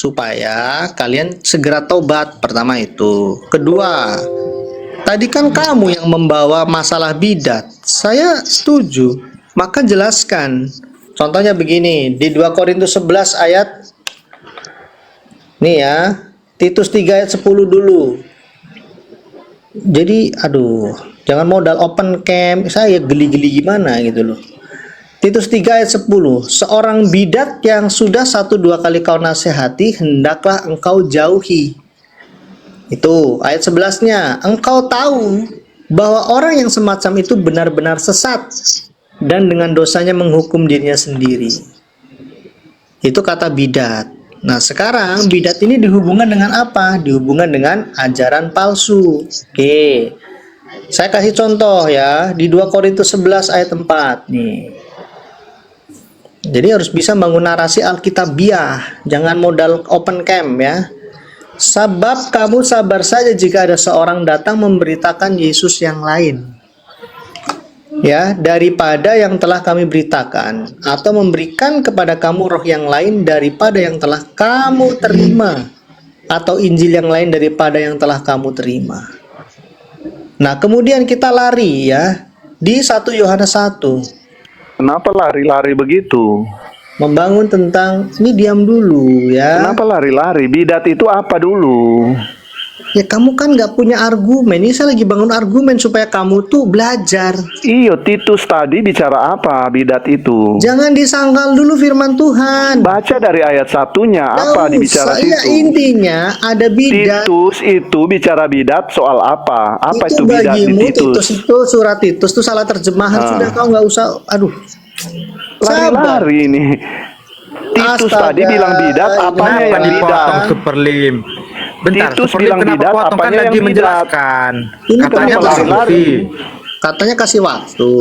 supaya kalian segera tobat. Pertama itu. Kedua, tadi kan kamu yang membawa masalah bidat. Saya setuju. Maka jelaskan. Contohnya begini, di 2 Korintus 11 ayat nih ya, Titus 3 ayat 10 dulu. Jadi, aduh, jangan modal open camp. Saya geli-geli gimana gitu loh. Titus 3 ayat 10. Seorang bidat yang sudah 1-2 kali kau nasihati, hendaklah engkau jauhi. Itu ayat 11-nya. Engkau tahu bahwa orang yang semacam itu benar-benar sesat dan dengan dosanya menghukum dirinya sendiri. Itu kata bidat. Nah, sekarang bidat ini dihubungkan dengan apa? Dihubungkan dengan ajaran palsu. Oke. Saya kasih contoh ya, di 2 Korintus 11 ayat 4 nih. Jadi harus bisa bangun narasi Alkitabiah, jangan modal open camp ya. Sebab kamu sabar saja jika ada seorang datang memberitakan Yesus yang lain, ya, daripada yang telah kami beritakan, atau memberikan kepada kamu roh yang lain daripada yang telah kamu terima, atau Injil yang lain daripada yang telah kamu terima. Nah, kemudian kita lari ya di 1 Yohanes 1. Kenapa lari-lari begitu? Membangun tentang, ini diam dulu ya. Kenapa lari-lari? Bidat itu apa dulu? Ya kamu kan nggak punya argumen. Ini saya lagi bangun argumen supaya kamu tuh belajar. Iyo, Titus tadi bicara apa bidat itu? Jangan disangkal dulu firman Tuhan. Baca dari ayat satunya, apa dibicara saya situ? Intinya ada bidat. Titus itu bicara bidat soal apa? Apa itu bidat di bagimu, Titus? Titus itu, surat Titus itu salah terjemahan. Sudah, kau nggak usah, aduh. Lari-lari ini. Titus tadi bilang bidat, apanya yang bidat? Superlim. Bentar, Titus Superlim bilang kenapa bidat, potong kan apanya lagi yang bidat? menjelaskan? Ini Katanya kenapa lari-lari? Katanya kasih waktu.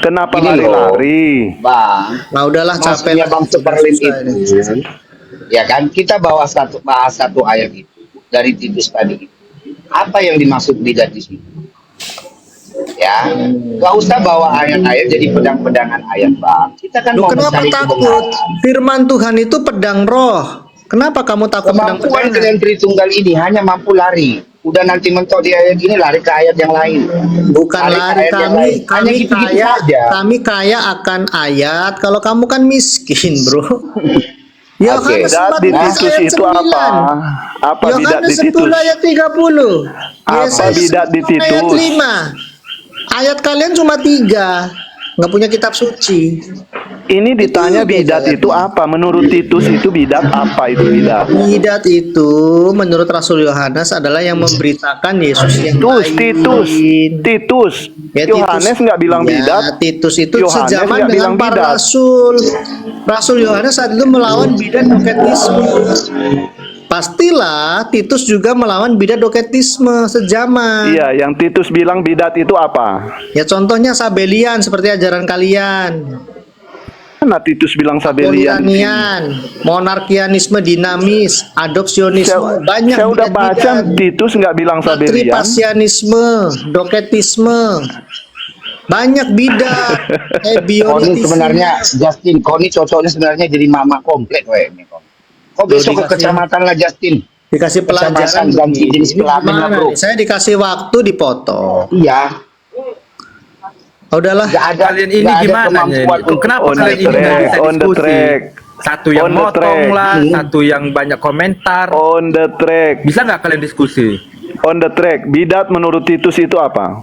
Kenapa Ini loh, lari-lari? Bang, Nah udahlah, capek. maksudnya Bang Superlim itu, ya kan, kita bahas satu ayat itu dari Titus tadi. Apa yang dimaksud bidat di situ? Ya, nggak usah bawa ayat-ayat jadi pedang-pedangan ayat, Bang. Kita kan Loh, mau kenapa mencari takut? kebenaran. Firman Tuhan itu pedang roh. Kenapa kamu takut pedang Kemampuan pedangan? kalian Tritunggal ini hanya mampu lari. Udah nanti mentok di ayat ini, lari ke ayat yang lain. Bukan Lari ke lari, ayat yang lain. Hanya kami gitu-gitu kaya, saja. kami kaya akan ayat. Kalau kamu kan miskin, bro. Oke. Yohanes Bidat di 14 Titus ayat itu 9. apa? Apa bidat Yohanes di Titus? 10 ayat 30. Apa Yesaya bidat di 10 ayat Titus? 5. Ayat kalian cuma 3. Nggak punya kitab suci. Ini ditanya bidat itu apa? Menurut Titus itu bidat apa itu bidat? Bidat itu menurut Rasul Yohanes adalah yang memberitakan Yesus yang lain. Titus. Ya, Yohanes nggak bilang ya, bidat. Titus itu Yohanes sejaman nggak dengan bilang para bidat. rasul. Rasul Yohanes saat itu melawan bidat doketisme. Pastilah Titus juga melawan bidat doketisme sejaman. Iya, yang Titus bilang bidat itu apa? Ya contohnya Sabelian seperti ajaran kalian. Mana Titus bilang Sabelian? Polianian, monarkianisme dinamis, adopsionisme, banyak Saya udah baca bidat-bidat. Titus nggak bilang Sabelian. Tripasianisme, doketisme, banyak bidat. Koni Bionitisme. sebenarnya, Justin, Koni cocoknya sebenarnya jadi mama komplit. Kok besok ke kecamatan lah, Justin? Dikasih pelajaran Kecamatan ganti begini. jenis kelamin lah, Gimana bro. nih? Saya dikasih waktu dipotong. Iya. Oh, udahlah. Nggak ada, Kalian ini nggak ada gimana kemampuan itu? Kenapa On the kalian ini nggak track, bisa on the diskusi? track. Satu yang On the motong track. lah, satu yang banyak komentar. On the track. Bisa nggak kalian diskusi? On the track. Bidat menurut Titus itu apa?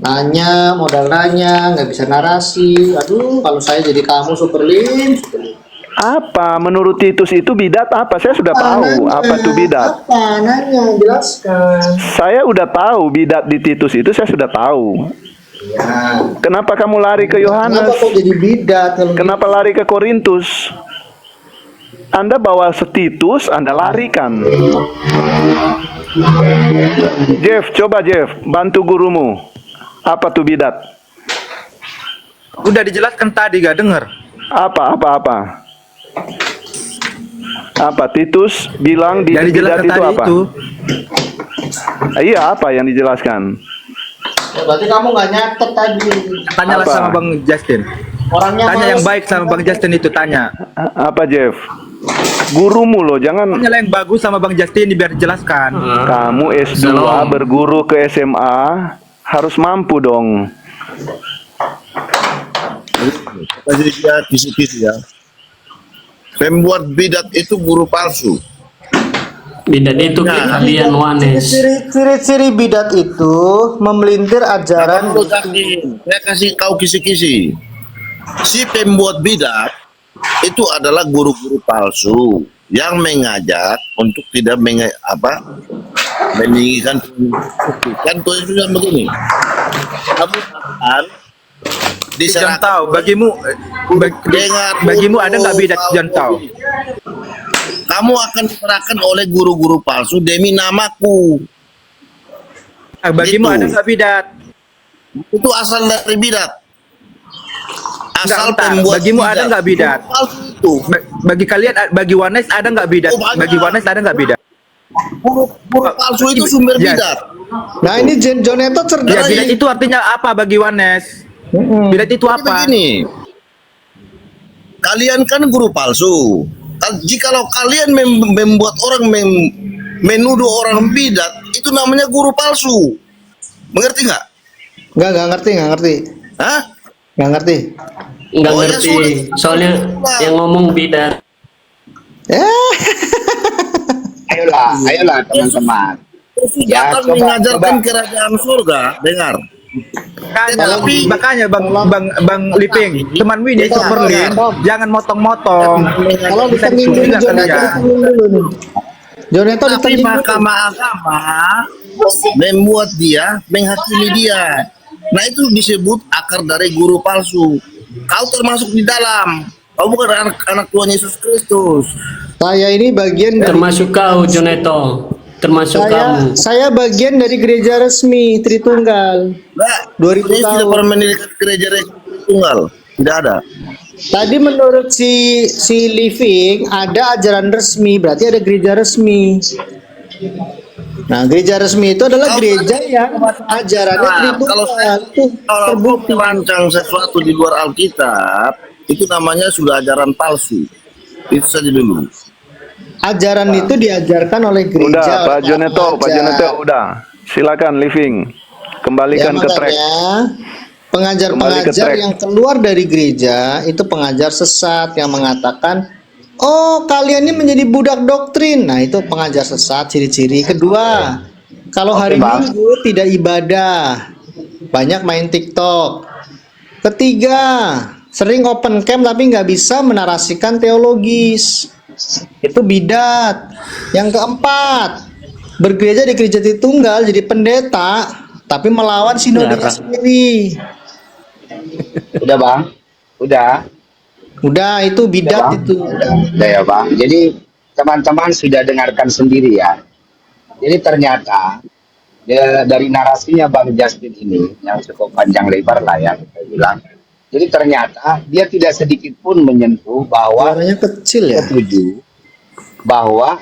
Nanya, modal nanya, nggak bisa narasi. Aduh, kalau saya jadi kamu Superlim. Apa menurut Titus itu bidat apa? Saya sudah tahu apa itu bidat. Apa? Nanya, jelaskan. Saya udah tahu bidat di Titus itu, saya sudah tahu. Ya. Kenapa kamu lari ke Kenapa Yohanes? kok jadi bidat? Kalau Kenapa lari ke Korintus? Anda bawa Titus, Anda larikan. Jeff, coba Jeff, bantu gurumu. Apa tuh bidat? Udah dijelaskan tadi, gak denger? Apa? Apa Titus bilang di Yang bidat dijelaskan itu tadi apa? itu. Iya, apa yang dijelaskan? Ya, berarti kamu nggak nyatet tadi. Tanyalah Apa? sama Bang Justin. Orangnya Tanya yang males. baik sama Bang Justin itu, tanya. Apa Jeff? Gurumu loh, jangan Nyala yang bagus sama Bang Justin biar dijelaskan. kamu S2 berguru ke SMA harus mampu dong. Kasih dia kisi-kisi ya. Pembuat bidat itu guru palsu. Bidat itu kalian Wanes. Ciri-ciri bidat itu memelintir ajaran. Saya kasih kau kisi-kisi. Si pembuat bidat itu adalah guru-guru palsu yang mengajak untuk tidak meninggikan kan tuh itu yang begini. Kamu akan Jangan tahu, dengar bagimu ada nggak bidat jangan tahu? Kamu akan diserahkan oleh guru-guru palsu demi namaku. Bagimu Gitu. ada nggak bidat? Itu asal dari bidat. Asal Entar, pembuat bagimu ada nggak bidat? Guru palsu itu. Bagi kalian, bagi Wanes ada nggak bidat? Oh, banyak. Bagi Wanes ada nggak bidat? Guru palsu itu sumber Yes. bidat. Nah ini Joneto cerdas. Ya, bidat itu artinya apa bagi Wanes? Bidat itu Jadi apa? begini, kalian kan guru palsu. Jikalau kalian membuat orang menuduh orang bidat, itu namanya guru palsu. Mengerti nggak? Nggak ngerti. Hah? Nggak ngerti. Nggak Oh, ya ngerti. sudah. Soalnya yang ngomong bidat. Ayolah teman-teman. Ya, Datang coba. mengajarkan kerajaan surga. Dengar. Makanya Bang Liping, teman Winnie itu Berlin, jangan motong-motong. Kalau ditemin dulu Joneto, ditemin dulu nih. Joneto Tapi ditemin dulu. Mahkamah Agama membuat dia, menghakimi dia. Nah itu disebut akar dari guru palsu. Kau termasuk di dalam. Kau bukan anak Tuhan Yesus Kristus. Saya ini bagian dari Termasuk kau Joneto. Termasuk kamu. saya bagian dari gereja resmi Tritunggal. Nah, 2000 saya tidak tahun. pernah mendirikan gereja tunggal. Tidak ada. Tadi menurut si Living ada ajaran resmi, berarti ada gereja resmi. Nah, gereja resmi itu adalah gereja yang ajarannya Kalau Tritunggal. Itu kalau kau terbukti. merancang sesuatu di luar Alkitab, itu namanya sudah ajaran palsu. Itu saja dulu. Ajaran itu diajarkan oleh gereja. Udah, Pak oleh Joneto, Pak pengajar. Joneto, udah. Silakan living. Kembalikan ke track. makanya Kembali ke pengajar-pengajar track. yang keluar dari gereja itu pengajar sesat yang mengatakan, oh kalian ini menjadi budak doktrin. Nah itu pengajar sesat ciri-ciri. Kedua, kalau hari Bang. Minggu tidak ibadah, banyak main TikTok. Ketiga, sering open camp tapi nggak bisa menarasikan teologis. Itu bidat. Yang keempat, bergereja di gereja Tritunggal jadi pendeta tapi melawan sinodenya sendiri. Udah bang, udah. Udah itu bidat Bang? itu. Udah ya bang. Jadi teman-teman sudah dengarkan sendiri ya. Jadi ternyata dari narasinya Bang Justin ini yang cukup panjang lebar lah ya kita bilang. Jadi ternyata dia tidak sedikit pun menyentuh bahwa Suaranya kecil ya. setuju bahwa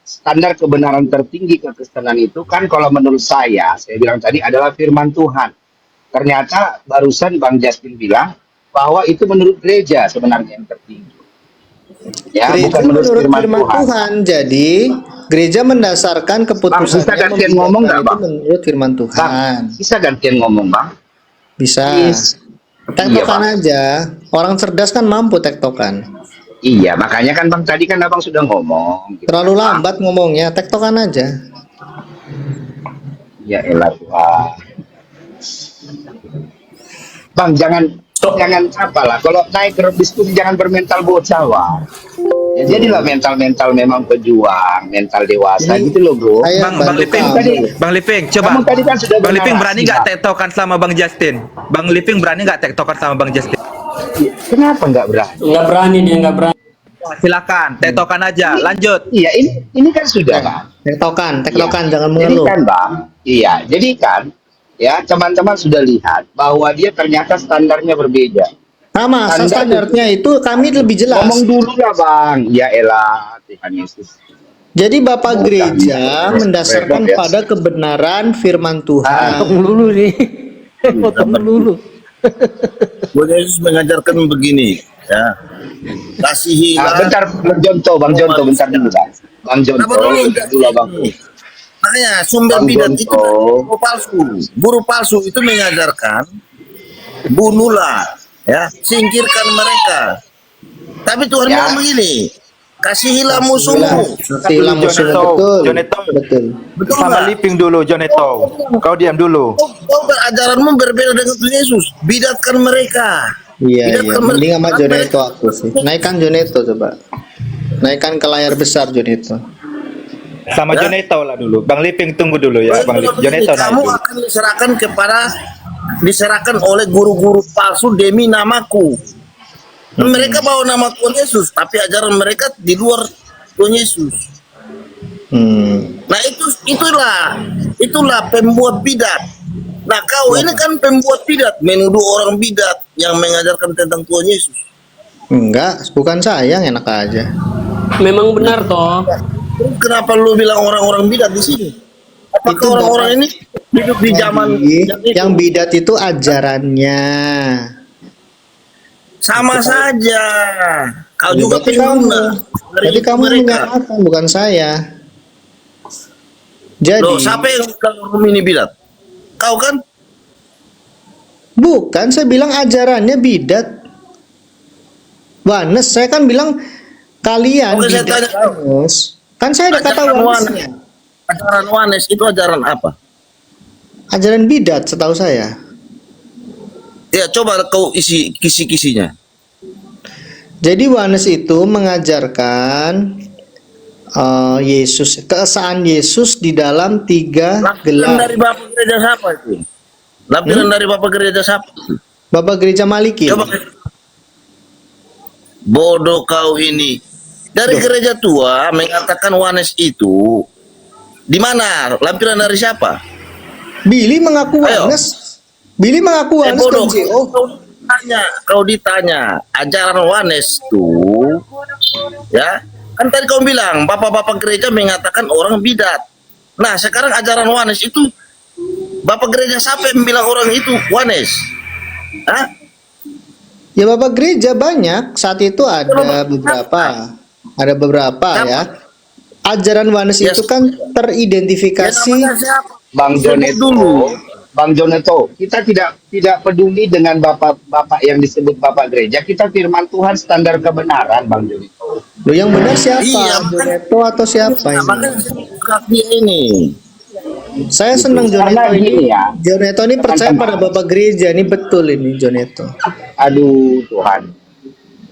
standar kebenaran tertinggi kekristenan itu kan kalau menurut saya bilang tadi adalah firman Tuhan. Ternyata barusan Bang Justin bilang bahwa itu menurut gereja sebenarnya yang tertinggi. Ya, Gereja bukan menurut firman Tuhan. Tuhan. Jadi gereja mendasarkan Bang, keputusannya bisa gantian ngomong nggak, itu Bang? menurut firman Tuhan. Bang, bisa gantian ngomong, Bang? Bisa. Yes. Tektokan Iya, Bang. aja. Orang cerdas kan mampu tektokan. Iya, makanya kan Bang tadi kan Abang sudah ngomong. Gitu. Terlalu lambat ngomongnya, tektokan aja. Ya elah Tuhan. Bang, jangan apa lah. Kalau naik ke diskusi jangan bermental bocah, Bang. Ya, jadilah mental memang pejuang, mental dewasa Ini gitu loh, Bro. saya Bang bantu Liping, kamu. Bang Liping, coba. Kamu tadi kan sudah Bang Liping bernarasi, berani nggak Bang. tektokan sama Bang Justin? Bang Liping berani nggak tektokan sama Bang Justin? Kenapa nggak berani? Nggak berani dia nggak berani. Silakan, tektokan aja. Lanjut. Iya, ini kan sudah, Bang. Tektokan, Iya. jangan Jadi mengeluh. kan Bang, iya, jadi kan ya teman-teman sudah lihat bahwa dia ternyata standarnya berbeda. Sama, standarnya itu kami lebih jelas. Ngomong dulu lah Bang, ya elah Tuhan Yesus. Jadi Bapak Gereja Bukan. mendasarkan Ya. pada kebenaran firman Tuhan. Ah. Potong dulu nih. Potong dulu. Tuhan Yesus mengajarkan begini, ya. Nah, Kasihilah. bentar Bang Jonto, bentar dulu Bang. Bang Jonto, Apa dulu? bentar dulu Bang. Makanya sumber Bang bidat itu Gonto. guru palsu. Guru palsu itu mengajarkan bunuhlah, ya, singkirkan mereka. Tapi Tuhan Ya. bilang begini, kasihilah musuhmu. Kasihilah musuh, Joneto, betul. Joneto. Betul. Betul Sama nggak? Liping dulu, Joneto. Kau diam dulu. Kau berajaranmu berbeda dengan Tuhan Yesus. Bidatkan mereka. Iya, iya. Bidatkan Mending sama mereka. Joneto aku sih. Naikkan Joneto coba. Naikkan ke layar besar Joneto. Sama Ya. Joneto lah dulu. Bang Liping tunggu dulu ya, Bang Liping. Joneto naik Kamu dulu. akan diserahkan oleh guru-guru palsu demi namaku. Mereka bawa nama Tuhan Yesus, tapi ajaran mereka di luar Tuhan Yesus. Nah itulah pembuat bidat. Nah kau ini kan pembuat bidat, menuduh orang bidat yang mengajarkan tentang Tuhan Yesus. Enggak, bukan saya, enak aja. Memang benar toh. Terus kenapa lu bilang orang-orang bidat di sini? Apakah Itu orang-orang ini hidup di zaman Yang bidat itu ajarannya. sama saja? Kau Ya, juga berarti pengguna. Jadi kamu menyalahkan, bukan saya. Jadi Loh, siapa yang bilang ini bidat? Kau kan? bukan, saya bilang ajarannya bidat. Wanes, saya kan bilang kalian Oke, saya bidat tanya. Wanes. Kan saya ada kata Ajaran wanesnya. Ajaran Wanes itu ajaran apa? Ajaran bidat setahu saya. Ya coba kau isi kisi-kisinya. Jadi Wanes itu mengajarkan Yesus, keesaan Yesus di dalam 3 Lampiran gelar. dari Bapak Gereja siapa itu? Lampiran dari Bapak Gereja siapa? Bapak Gereja Maliki. Coba. Bodoh kau ini. Dari gereja tua mengatakan Wanes itu di mana? Lampiran dari siapa? Billy mengaku Ayo. Wanes. Billy mengaku Wanes Bodoh. dan JO. Kau ditanya ajaran Wanes tuh, ya kan tadi kau bilang bapak-bapak gereja mengatakan orang bidat. Nah sekarang ajaran Wanes itu bapak gereja siapa yang bilang orang itu Wanes? Hah? Ya Bapak Gereja banyak. Saat itu ada beberapa. Ada beberapa ya. Ajaran Wanes Ya, itu kan Ya, teridentifikasi. namanya siapa? Bang Sebut Joneto, Bang Joneto, kita tidak peduli dengan bapak-bapak yang disebut bapak gereja. Kita firman Tuhan standar kebenaran, Bang Joneto. Loh, yang benar siapa? Iya, Joneto atau siapa Nah, ini? makanya dia ini. Saya senang Joneto Karena ini. gini ya. Joneto ini percaya pada Teman-teman. Bapak Gereja. Ini betul ini Joneto. Aduh Tuhan.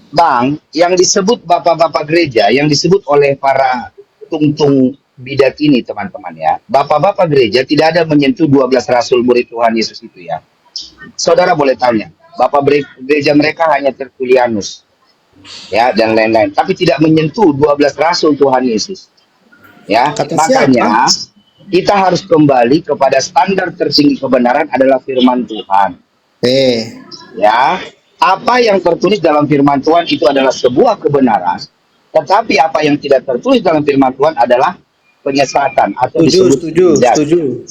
Bang, yang disebut bapak-bapak gereja, yang disebut oleh para tungtung bidat ini teman-teman ya. Bapak-bapak gereja tidak ada menyentuh 12 rasul murid Tuhan Yesus itu ya. Saudara boleh tanya, bapak gereja mereka hanya Tertullianus. Ya, dan lain-lain. Tapi tidak menyentuh 12 rasul Tuhan Yesus. Ya, Kata makanya kita harus kembali kepada standar tertinggi kebenaran adalah firman Tuhan. Ya, apa yang tertulis dalam firman Tuhan itu adalah sebuah kebenaran, tetapi apa yang tidak tertulis dalam firman Tuhan adalah penyesatan atau disebut bidat. Setuju.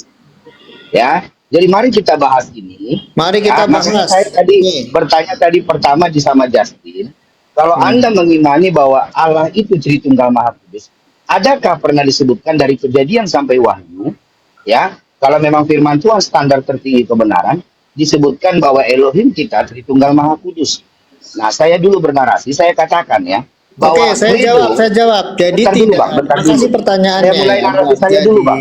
Ya, jadi mari kita bahas ini. Mari kita makanya bahas. saya tadi Nih. bertanya tadi pertama di sama Justin, kalau Anda mengimani bahwa Allah itu Tritunggal Maha Kudus, adakah pernah disebutkan dari Kejadian sampai Wahyu, ya, kalau memang firman Tuhan standar tertinggi kebenaran, disebutkan bahwa Elohim kita Tritunggal Maha Kudus. Nah, saya dulu bernarasi, saya katakan ya, bahwa Oke, saya jawab. Jadi Bentar dulu, tidak. Bang, bentar Makasih dulu. pertanyaannya. Saya mulai narasi saya dulu, Bang.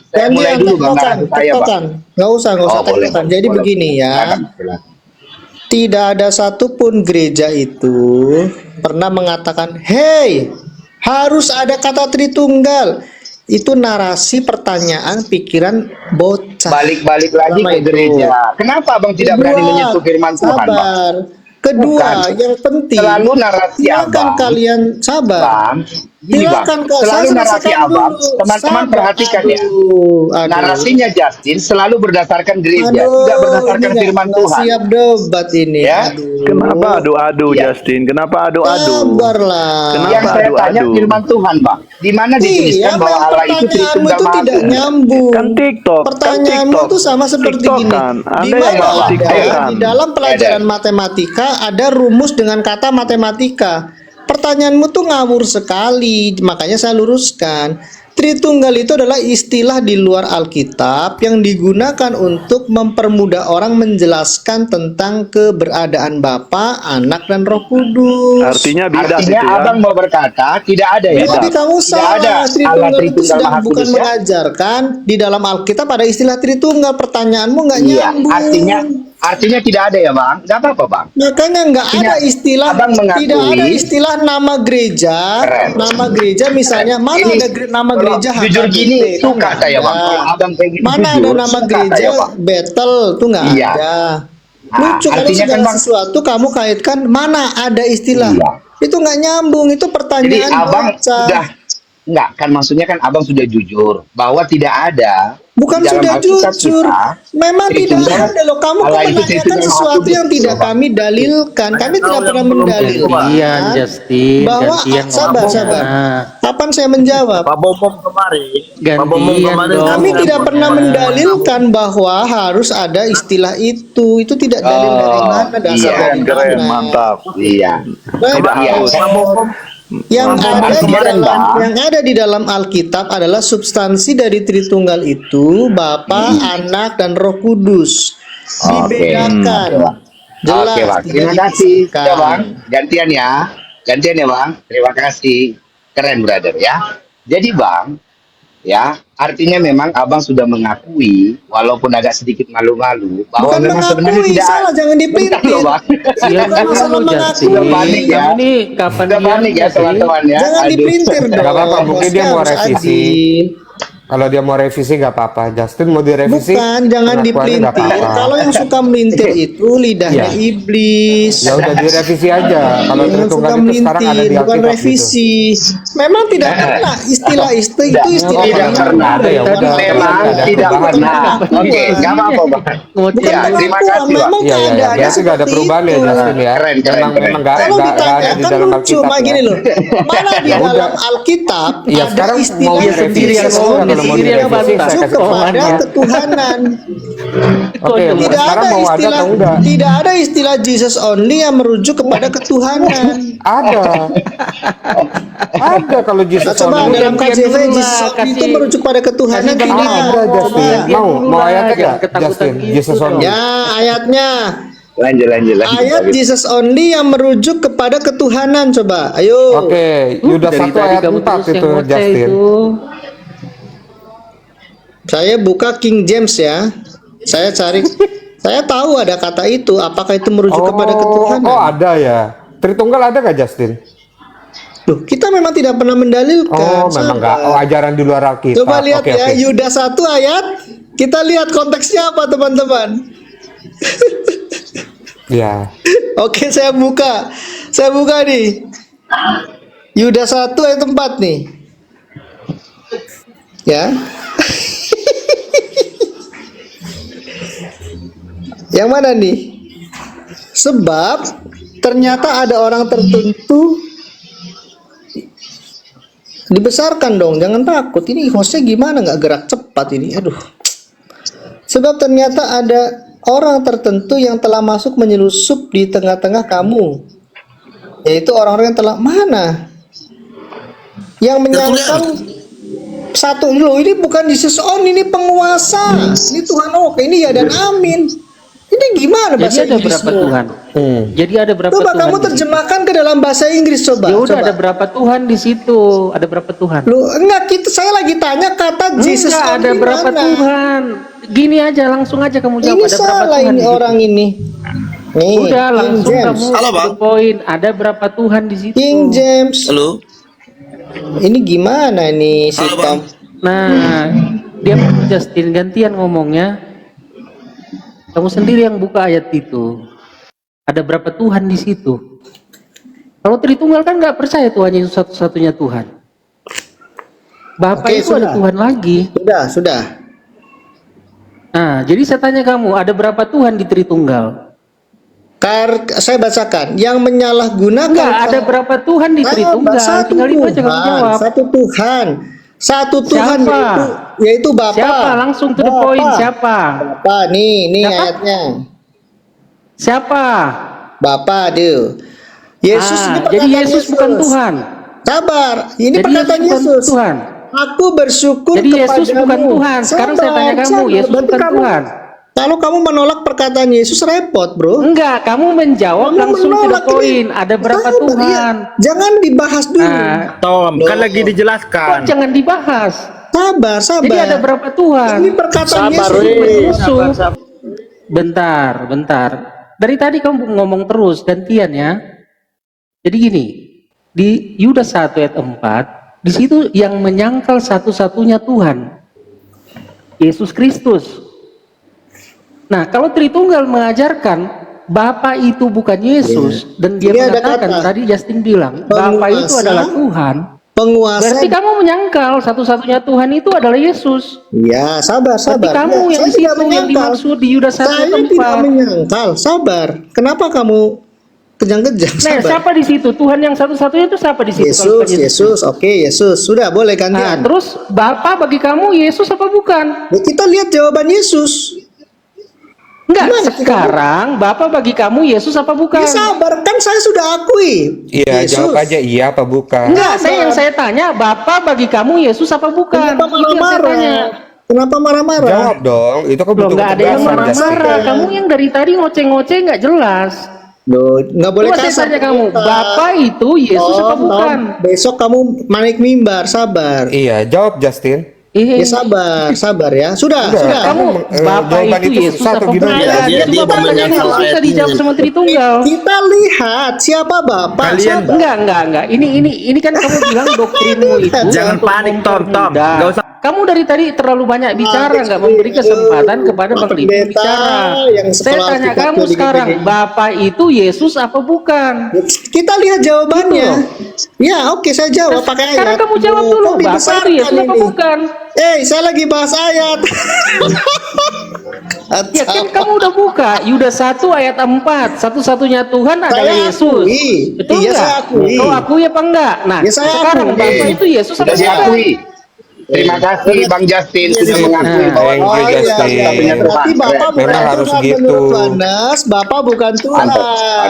Saya mulai dulu, Bang, narasi saya, Bang. Nggak usah Oh, boleh. tektokan. Jadi Boleh. begini ya. Silakan. Tidak ada satupun gereja itu pernah mengatakan, "Hey, harus ada kata Tritunggal." Itu narasi, pertanyaan, pikiran bocah. Balik-balik lagi Pertama ke itu. gereja. Kenapa Bang tidak berani menyentuh firman Tuhan, Bang? Sabar. Kedua, Bukan. yang penting, Selalu narasi silakan Abang. kalian sabar. Bang, Gini bang, Silakan, Kak. selalu Saya narasi selesaikan abang, dulu. teman-teman Sabar. perhatikan ya. Aduh. Narasinya Justin selalu berdasarkan gereja, tidak Aduh, berdasarkan ini firman nggak Tuhan. siap debat ini. Ya. Aduh. Kenapa adu-adu Iya. Justin? Kenapa adu-adu? Sabarlah. Kenapa Yang saya tanya adu-adu? firman Tuhan bang, di mana dituliskan Iya, bahwa memang Allah itu pertanyaanmu Tritunggal itu Maha tidak Tuhan? nyambung. Kan TikTok, Pertanyaanmu kan TikTok. tuh sama seperti TikTok gini. kan. Anda Di yang mana bawa ada TikTok kan. di dalam pelajaran matematika ada rumus dengan kata matematika. Pertanyaanmu tuh ngawur sekali, makanya saya luruskan. Tritunggal itu adalah istilah di luar Alkitab yang digunakan untuk mempermudah orang menjelaskan tentang keberadaan Bapa, Anak, dan Roh Kudus. Artinya bidat Artinya itu ya. abang mau berkata tidak ada ya? Jadi kamu Tidak ada salah. Allah Tritunggal itu Tritunggal sedang Maha bukan Kudus ya? mengajarkan di dalam Alkitab ada istilah Tritunggal. Pertanyaanmu nggak Iya, nyambung. artinya tidak ada ya bang? Gak apa-apa bang. Makanya nggak Artinya, ada istilah, abang mengakui- tidak ada istilah nama gereja, Keren. nama gereja misalnya mana Ini, ada nama kalau gereja jujur HKBP, gini kan suka nggak saya bang. ada. Kalau abang kayak gini Mana jujur, ada nama suka gereja saya, Bang. Bethel tuh nggak Iya. ada. Ah, Lucu kalau artinya kan, segala Bang, sesuatu kamu kaitkan mana ada istilah. Iya. Itu nggak nyambung, itu Jadi pertanyaan abang bocah. sudah enggak kan maksudnya kan abang sudah jujur bahwa tidak ada Bukan di dalam sudah Alkitab jujur, kita, memang tidak Tritunggal, ada loh. Kamu Allah itu menanyakan Tritunggal Maha sesuatu Kudus, yang tidak Bang. kami dalilkan. Kami tidak pernah Gantian mendalilkan Justin, bahwa gantian sabar. ngomongnya. Kapan saya menjawab? Pak Bomom kemarin. Gantian Pak Bomom kemarin dong. Kami Ngomong tidak pernah ngomong. mendalilkan bahwa harus ada istilah itu. Itu tidak dalil dari mana, dasar iya, dari Keren, mana. mantap. Iya. Tidak Iya. harus. Pak Bomom Yang ada di kemarin, dalam Bang. yang ada di dalam Alkitab adalah substansi dari Tritunggal itu Bapa, Anak, dan Roh Kudus. Oke. Dibedakan. Jelas. Oke bang, tidak terima kasih dipisahkan. ya bang. Gantian ya bang. Terima kasih. Keren brother ya. Jadi bang, ya artinya memang abang sudah mengakui walaupun agak sedikit malu-malu bahwa Bukan memang sebenarnya mengakui, tidak salah, jangan Bentar dipelintir. loh, Bang. Iya, Bukan masalah dulu, mengakui. Justin. Udah panik ya. Kamu nih kapan Udah panik ya diamnya sih? teman-teman ya. Jangan Aduh. dipelintir dong. Gak apa-apa, mungkin dia Bosnya mau harus revisi. adil. Kalau dia mau revisi nggak apa-apa. Justin mau direvisi? Bukan, jangan pengakuannya nggak dipelintir. apa-apa. Kalau yang suka melintir itu lidahnya Iya. iblis. Ya udah direvisi aja. Kalau Yang Tritunggal suka itu sekarang ada di melintir, bukan Alkitab gitu. revisi. Memang tidak pernah istilah itu istilah Tidak yang pernah. Ada ya udah. Memang Ada tidak perubahan. pernah. Oke, nggak apa-apa bang. Bukan Ya, terima pengakuan, kasih bang. memang Iya, iya, iya. keadaannya Berarti nggak ada seperti perubahan ya itu. Justin ya. Keren, keren, Memang keren. memang nggak Kalau ada ditanya di kan dalam lucu, Alkitab. mak ya. gini loh. Mana di Ya dalam udah. Alkitab Iya, ada sekarang istilah mau dia sendiri yang Jesus ngomong, only dia sendiri yang yang bantah. merujuk kepada Omongannya. ketuhanan. Oke, Tidak sekarang ada mau ada istilah atau enggak? tidak ada istilah Jesus only yang merujuk kepada ketuhanan. Ada. Ada kalau Nah, Jesus coba only. dalam gantian KJV dulu Jesus lah, only itu kasih- merujuk pada ketuhanan kasih tidak. Ada Justin. Gantian Mau dulu mau lah, ayatnya jangan nggak ketakutan Justin? gitu Jesus dong. only. Ya, ayatnya. Lanjut. Ayat Jesus only yang merujuk kepada ketuhanan coba. Ayo. Oke, Yudas Dari 1 tadi ayat kamu 4 terus yang itu ngoceh Justin. itu. Saya buka King James ya. Saya cari. Saya tahu ada kata itu. Apakah itu merujuk kepada ketuhanan? Oh ada ya. Tritunggal ada nggak Justin? Loh, kita memang tidak pernah mendalilkan. Oh memang nggak. Oh, ajaran di luar Alkitab. Coba lihat Oke, ya, oke. Yudas 1 ayat. Kita lihat konteksnya apa teman-teman. Ya. Oke, saya buka. Saya buka nih. Yudas 1 ayat 4 nih. Ya. Yang mana nih? Sebab ternyata ada orang tertentu dibesarkan dong, jangan takut. Ini hostnya gimana nggak gerak cepat ini? Aduh. Sebab ternyata ada orang tertentu yang telah masuk menyelusup di tengah-tengah kamu, yaitu orang-orang yang telah mana? Yang menyangkal satu loh, ini bukan Jesus on, ini penguasa, ini Tuhan oke, ini ya dan amin. Ini gimana bahasa Jadi ada Inggrismu? berapa Tuhan? Jadi ada berapa Coba Tuhan? kamu di situ? terjemahkan ke dalam bahasa Inggris coba. Ya udah coba. ada berapa Tuhan di situ? Ada berapa Tuhan? Lu enggak, saya lagi tanya kata Jesus Enggak, on ada di berapa mana? Tuhan? Gini aja langsung aja kamu jawab. Ini Ada berapa salah Tuhan ini di situ? orang ini. Nih, Udah King langsung James. kamu Halo, Bang. to the point. Ada berapa Tuhan di situ? King James. Halo. Ini gimana nih si Halo, Tom? Bang. Nah, dia Justin gantian ngomongnya. Kamu sendiri yang buka ayat itu. Ada berapa Tuhan di situ? Kalau Tritunggal kan nggak percaya Tuhan Yesus satu-satunya Tuhan. Bapa Oke, itu ada sudah. Tuhan lagi. Sudah. Nah, jadi saya tanya kamu, ada berapa Tuhan di Tritunggal? Saya bacakan, yang menyalahgunakan Enggak, ada berapa Tuhan di Tritunggal? satu Tinggal dibaca kamu Tuhan, jawab. satu Tuhan Siapa? yaitu Bapa. Siapa? Langsung to the Bapa. point, siapa? Bapa, nih Siapa? ayatnya. Siapa? Bapa dia. Yesus ini Jadi perkataan Yesus bukan Tuhan. Sabar, ini Jadi perkataan Yesus bukan Yesus. Tuhan. Aku bersyukur Jadi Yesus kepadamu. bukan Tuhan. Sekarang saya tanya kamu, Sabar. Yesus Berarti bukan kamu- Tuhan. Kalau kamu menolak perkataan Yesus repot, bro. Enggak, kamu menjawab Kamu langsung to the menolak ini. point. Ada berapa Sabar, Tuhan? iya. Jangan dibahas dulu. Nah, Tom, kan lagi kok dijelaskan. jangan dibahas. Sabar. Jadi ada berapa Tuhan? Ini perkataan Sabar, Yesus. weh. Yesus. Bentar. Dari tadi kamu ngomong terus, gantian ya. Jadi gini, di Yudas 1 ayat 4, di situ yang menyangkal satu-satunya Tuhan, Yesus Kristus. Nah, kalau Tritunggal mengajarkan Bapa itu bukan Yesus, dan dia Ini ada mengatakan, kata, tadi Justin bilang, Bapa itu penguasa, adalah Tuhan, Penguasa. berarti kamu menyangkal satu-satunya Tuhan itu adalah Yesus. Ya, sabar. Berarti kamu Ya, yang saya di tidak situ yang menyangkal. dimaksud di Yudas 1 Saya ayat tidak 4. menyangkal. Sabar. Kenapa kamu kejang-kejang? Nah, Sabar. siapa di situ? Tuhan yang satu-satunya itu siapa di situ? kalau bukan Yesus. Oke, Yesus. Sudah, boleh Nah, gantian. terus Bapa bagi kamu Yesus apa bukan? Ya, kita lihat jawaban Yesus. Enggak, Gimana kita sekarang Bapa bagi kamu Yesus apa bukan? Ya, sabar, kan saya sudah akui. Iya, Yesus. jawab aja iya apa bukan. Enggak, saya tanya, Bapa bagi kamu Yesus apa bukan? Kenapa Itu yang saya tanya. marah-marah? Kenapa marah-marah? Jawab dong, itu kan Loh, butuh enggak ada yang ketegasan, Justin. marah-marah. Kamu yang dari tadi ngoceh-ngoceh enggak jelas. Loh, nggak boleh Coba saya kasar. tanya kamu, Pak. Bapa itu Yesus apa Tom, bukan? besok kamu naik mimbar, sabar. Iya, jawab Justin. Eh, Ya sabar ya. Sudah. kamu Bapa jawaban itu itu Yesus susah apa atau gimana? bukan? Dia- dia Coba pertanyaan menyangkal itu susah ayat dijawab ini. sama Tritunggal. Kita lihat siapa Bapak. Kalian enggak. Ini kan kamu bilang doktrinmu itu Jangan untuk panik, Tom. mempermudah. Nggak usah. Kamu dari tadi terlalu banyak bicara, nggak memberi kesempatan kepada Bang Lipin Pendeta bicara. yang Saya sekolah tanya alkitab kamu jadi sekarang, gede. Bapak itu Yesus apa bukan? Kita lihat jawabannya. Gitu Ya, oke, saya jawab pakai ayat. Sekarang kamu jawab dulu, Kok Bapak itu dibesarkan Yesus apa ini? bukan? Saya lagi bahas ayat. Ya kan kamu udah buka Yudas 1 ayat 4, satu-satunya Tuhan adalah Saya Yesus. akui. Betul Iya, nggak? saya akui. Kau akui apa enggak? Nah, Ya, saya sekarang akui. Bapak itu Yesus apa Sudah bukan? diakui. Terima kasih Bang Justin sudah mengakui bahwa Thank you, Oh iya, Justin. iya. Berarti Bapak bukan Memang harus Tuhan gitu. menurut Yohanes. Bapak bukan Tuhan. Mantap.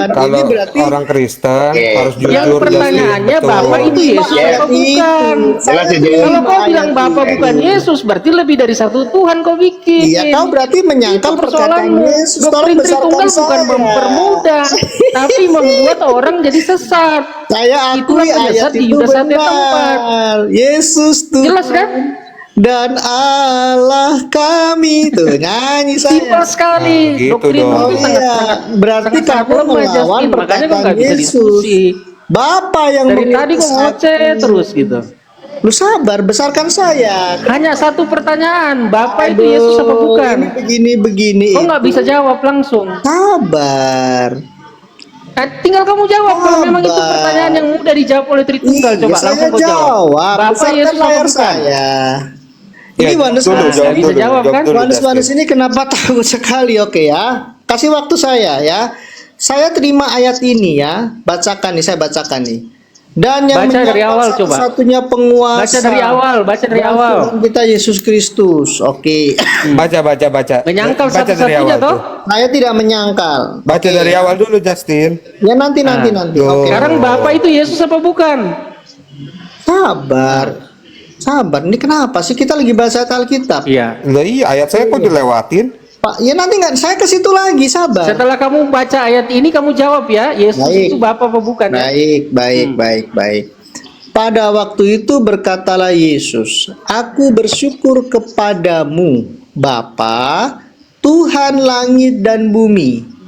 Kalau Ini berarti orang Kristen Oke. harus Yang jujur, pertanyaannya Justin. Bapak itu Yesus Ya. apa bukan? Jelas ya, Jen. Kalau kau bilang Ayat Bapak ini. bukan Yesus, berarti lebih dari satu Tuhan kau bikin. Iya, kau berarti menyangkal Itu perkataan persoalanmu. Yesus. Tolong Doktrin besarkan Tritunggal bukan saya. mempermudah, tapi membuat orang jadi sesat. Saya Itulah akui penyesat ayat di itu Yudas 1 ayat 4. benar. Yesus Tuhan. Jelas kan? Dan Allah kami tuh nyanyi Simpel saya. sekali. Nah, gitu Doktrinmu dong. itu Oh sangat, iya, sangat, berarti sangat kamu lemah, melawan Justin. Makanya kau perkataan nggak bisa Yesus. diskusi. Bapak yang Dari tadi kau mengutus ngoceh aku. terus gitu. Lu sabar, besarkan saya. Hanya satu pertanyaan, Bapak itu Yesus apa bukan? Ini begini. Kau nggak bisa jawab langsung. Sabar. Tinggal kamu jawab kalau memang itu Sabar. pertanyaan yang mudah dijawab oleh Tritunggal. Iya, Coba saya langsung kau jawab. Bapak Besarkan Yesus apa layar bukan? saya. Ya, Ini Wanes dulu, Nah, jawab bisa dulu, jawab kan? dulu, Wanes Justin. ini kenapa takut sekali? Oke ya. Kasih waktu saya ya. Saya terima ayat ini ya. Bacakan nih, saya bacakan nih. Dan yang Baca dari awal, coba. satu-satunya penguasa. Baca dari awal, baca dari dan awal. Tuhan kita Yesus Kristus. Oke. Baca. Menyangkal Baca dari satu-satunya awal toh? tuh. Saya tidak menyangkal. Baca dari awal dulu, Justin. Ya nanti. Nah, Oke. Sekarang Bapak itu Yesus apa bukan? Sabar. Ini kenapa sih kita lagi bahas ayat Alkitab? Iya. Lah iya, ayat saya kok dilewatin? Pak, ya nanti nggak. Saya ke situ lagi. Sabar. Setelah kamu baca ayat ini kamu jawab ya, Yesus Baik. itu Bapak apa bukan ya? Baik. Pada waktu itu berkatalah Yesus, Aku bersyukur kepadamu, Bapa, Tuhan langit dan bumi.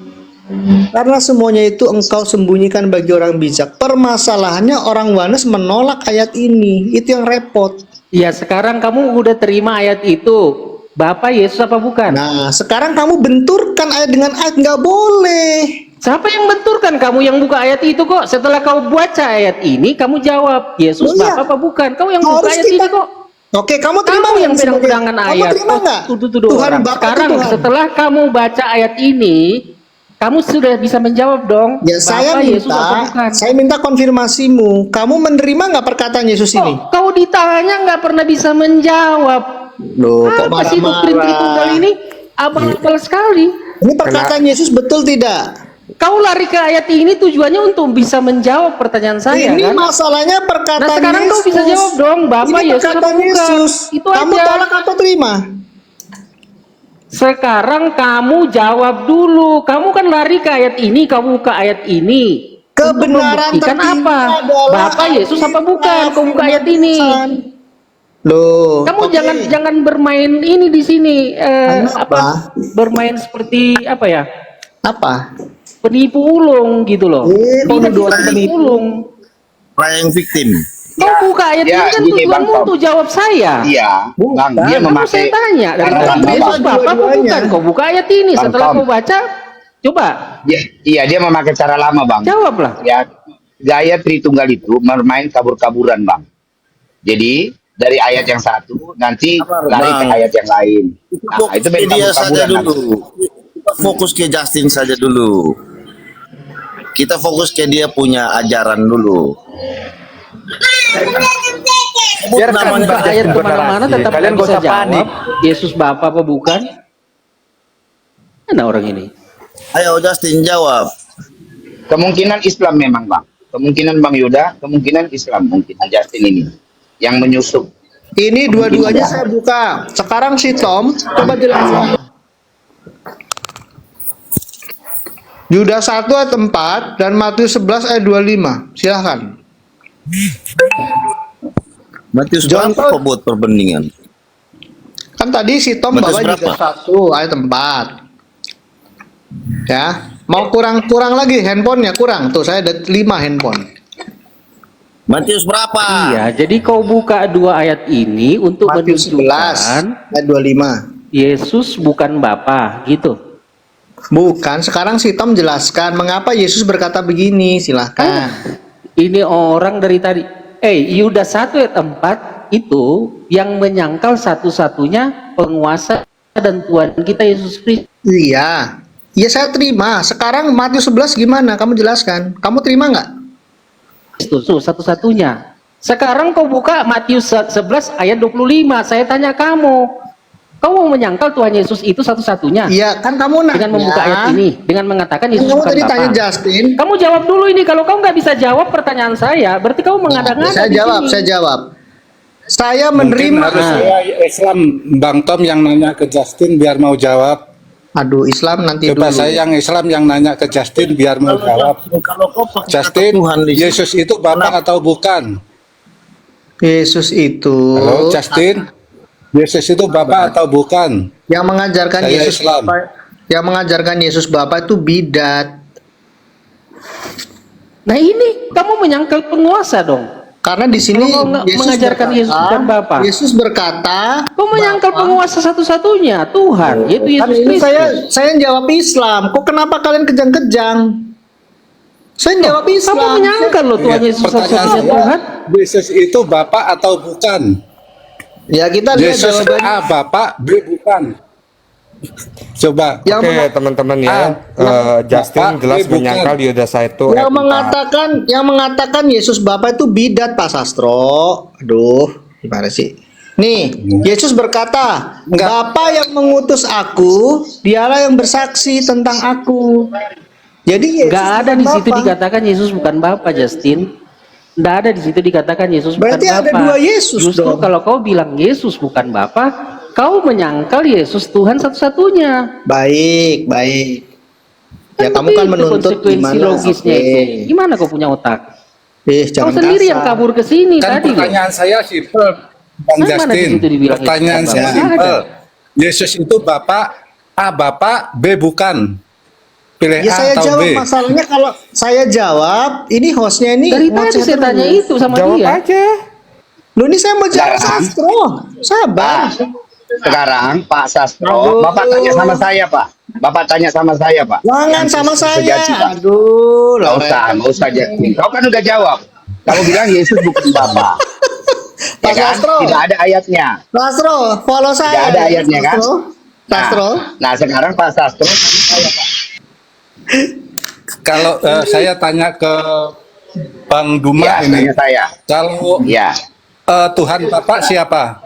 Karena semuanya itu engkau sembunyikan bagi orang bijak. Permasalahannya orang Wanes menolak ayat ini. Itu yang repot. Iya, sekarang kamu udah terima ayat itu. Bapak Yesus apa bukan? Nah, sekarang kamu benturkan ayat dengan ayat. Nggak boleh. Siapa yang benturkan? Kamu yang buka ayat itu kok. Setelah kau baca ayat ini, kamu jawab Yesus Oh iya. Bapak apa bukan? Kau yang buka Harus ayat ini kita kok. Oke, kamu terima Kamu nggak yang sebagai- pedang-pedangan kamu ayat, terima nggak? tuduh-tuduh Tuhan orang. Bapa itu Sekarang Tuhan. setelah kamu baca ayat ini, kamu sudah bisa menjawab dong. Ya saya Bapa Yesus apa minta, bukan? saya minta konfirmasimu. Kamu menerima nggak perkataan Yesus ini? Kau ditanya nggak pernah bisa menjawab. Loh, kok Apa sih doktrin Tritunggal ini? Abal-abal sekali. Ini perkataan Yesus betul tidak? Kau lari ke ayat ini tujuannya untuk bisa menjawab pertanyaan saya, Ini kan? masalahnya perkataan Nah, sekarang Yesus. kau bisa jawab dong, Bapak Ini Yesus apa perkataan bukan? Yesus. Itu Kamu aja. tolak atau terima? Sekarang kamu jawab dulu. Kamu kan lari ke ayat ini, kamu buka ayat ini. Kebenaran Untuk membuktikan tertinggi apa? adalah Bapak Yesus apa bukan? Kau buka ayat ini. Loh, Kamu oke. jangan bermain ini di sini. Kenapa? Bermain seperti apa ya? Apa? Penipu ulung gitu loh. Kau Tidak nuduh orang penipu penipu. ulung. Playing victim. Kau buka ayat ini kan gini, tujuanmu Bang Tom. untuk jawab saya. Iya, Bang, dia Kamu memakai saya tanya dari cara tadi lama, Yesus Bang. Bapak apa Dua-duanya. bukan? Kau buka ayat ini. Bang Setelah Tom. kau baca, coba Iya, dia memakai cara lama, Bang. jawablah. Ya, gaya Tritunggal itu bermain kabur-kaburan, Bang. Jadi dari ayat yang satu nanti Sabar, lari ke Bang. ayat yang lain. Nah, Fokus itu main ke dia saja kabur-kaburan. Bang. dulu. Kita fokus ke Justin saja dulu. Kita fokus ke dia punya ajaran dulu. Biarkan namanya Buka ayat kemana-mana tetap Kalian nggak gak bisa usah panik. jawab. Yesus Bapak apa bukan? Mana orang ini? Ayo Justin jawab. Kemungkinan Islam memang, Bang. Kemungkinan Bang Yuda, kemungkinan Islam mungkin Justin ini yang menyusup. Ini dua-duanya saya buka. Sekarang si Tom, coba jelaskan. Yudas 1 ayat 4 dan Matius 11 ayat 25. Silahkan. Matius John berapa kok buat perbandingan? Kan tadi si Tom Matius bawa berapa? Yudas 1 ayat 4. Ya, mau kurang lagi handphonenya kurang. Tuh saya ada 5 handphone. Matius berapa? Iya, jadi kau buka dua ayat ini untuk Matius 11 menunjukkan ayat 25. Yesus bukan Bapa, gitu. Bukan, sekarang si Tom jelaskan mengapa Yesus berkata begini. Silahkan. Ini orang dari tadi. Yudas 1 ayat 4 itu yang menyangkal satu-satunya penguasa dan Tuhan kita Yesus Kristus. Iya. Iya saya terima. Sekarang Matius 11 gimana? Kamu jelaskan. Kamu terima nggak? Satu-satunya. Sekarang kau buka Matius 11 ayat 25. Saya tanya kamu. Kau mau menyangkal Tuhan Yesus itu satu-satunya? Iya, kan kamu nanya. Dengan membuka ayat ini, dengan mengatakan Yesus Kamu bukan tadi Bapa. tanya Justin. Kamu jawab dulu ini. Kalau kau nggak bisa jawab pertanyaan saya, berarti kamu mengada-ngada Saya di jawab, sini. saya jawab. Saya Mungkin menerima. harusnya Islam Bang Tom yang nanya ke Justin biar mau jawab. Aduh, Islam nanti Coba dulu. saya yang Islam yang nanya ke Justin biar mau jawab. Kalau kau pakai kata Justin, Tuhan di situ, Yesus itu Bapak atau bukan? Yesus itu Halo Justin, Yesus itu Bapak atau bukan? yang mengajarkan Saya Yesus Islam. Bapa, yang mengajarkan Yesus Bapa itu bidat. Nah ini kamu menyangkal penguasa dong. Karena di sini Kalau kau nggak Yesus mengajarkan berkata, Yesus bukan Bapa. Yesus berkata, Kau menyangkal penguasa satu-satunya Tuhan, yaitu kan Yesus ini Kristus. saya jawab Islam. Kok kenapa kalian kejang-kejang? Saya jawab Islam. Kamu menyangkal loh Tuhan Ya, Yesus pertanyaan satu-satunya saya, Tuhan. Yesus itu Bapak atau bukan? Ya kita lihat Yesus jawabannya. A Bapak, B bukan. Coba. Yang Oke teman-teman ya, Justin Bapak, jelas bukan. menyangkal Yudas 1 yang ayat 4. mengatakan Yesus Bapa itu bidat, Pak Sastro. Aduh, gimana sih? Nih, Yesus berkata, Bapa yang mengutus aku, dialah yang bersaksi tentang aku. Jadi Yesus Gak ada bukan di situ Bapa. dikatakan Yesus bukan Bapa, Justin. Nggak ada di situ dikatakan Yesus Berarti bukan Bapa. ada dua Yesus Justru dong. kalau kau bilang Yesus bukan Bapa, kau menyangkal Yesus Tuhan satu-satunya. Baik, baik. Ya Kan kamu kan begitu menuntut konsekuensi gimana? logisnya Oke. itu. Gimana kau punya otak? Jangan Kau sendiri kasar. yang kabur ke sini Kan tadi loh. pertanyaan saya simpel, Bang Mana di Justin. situ dibilang Pertanyaan Yesus saya Bapak? simpel. Ada. Yesus itu Bapak, A Bapak, B bukan. Pilih Ya A saya atau jawab, B. masalahnya kalau saya jawab, ini hostnya ini Dari ngoceh tadi saya terus. tanya itu sama Jawab dia. aja. Loh ini saya mau jawab Sekarang. Sastro. Sabar. Sekarang Pak Sastro, Aduh. Bapak tanya sama saya, Pak. Bapak tanya sama saya, Pak. Jangan sama saya. Sejati, Pak. Aduh, Nggak usah, nggak usah. Kau kan udah jawab. Kamu bilang Yesus bukan Bapa. Pak kan? Sastro. Tidak ada ayatnya. Sastro, follow saya. Tidak ada ayatnya kan? Sastro. Nah, sekarang Pak Sastro tanya saya, Pak. Kalau saya tanya ke Bang Duma Ya, ini, tanya saya. kalau Ya. Tuhan Bapak siapa?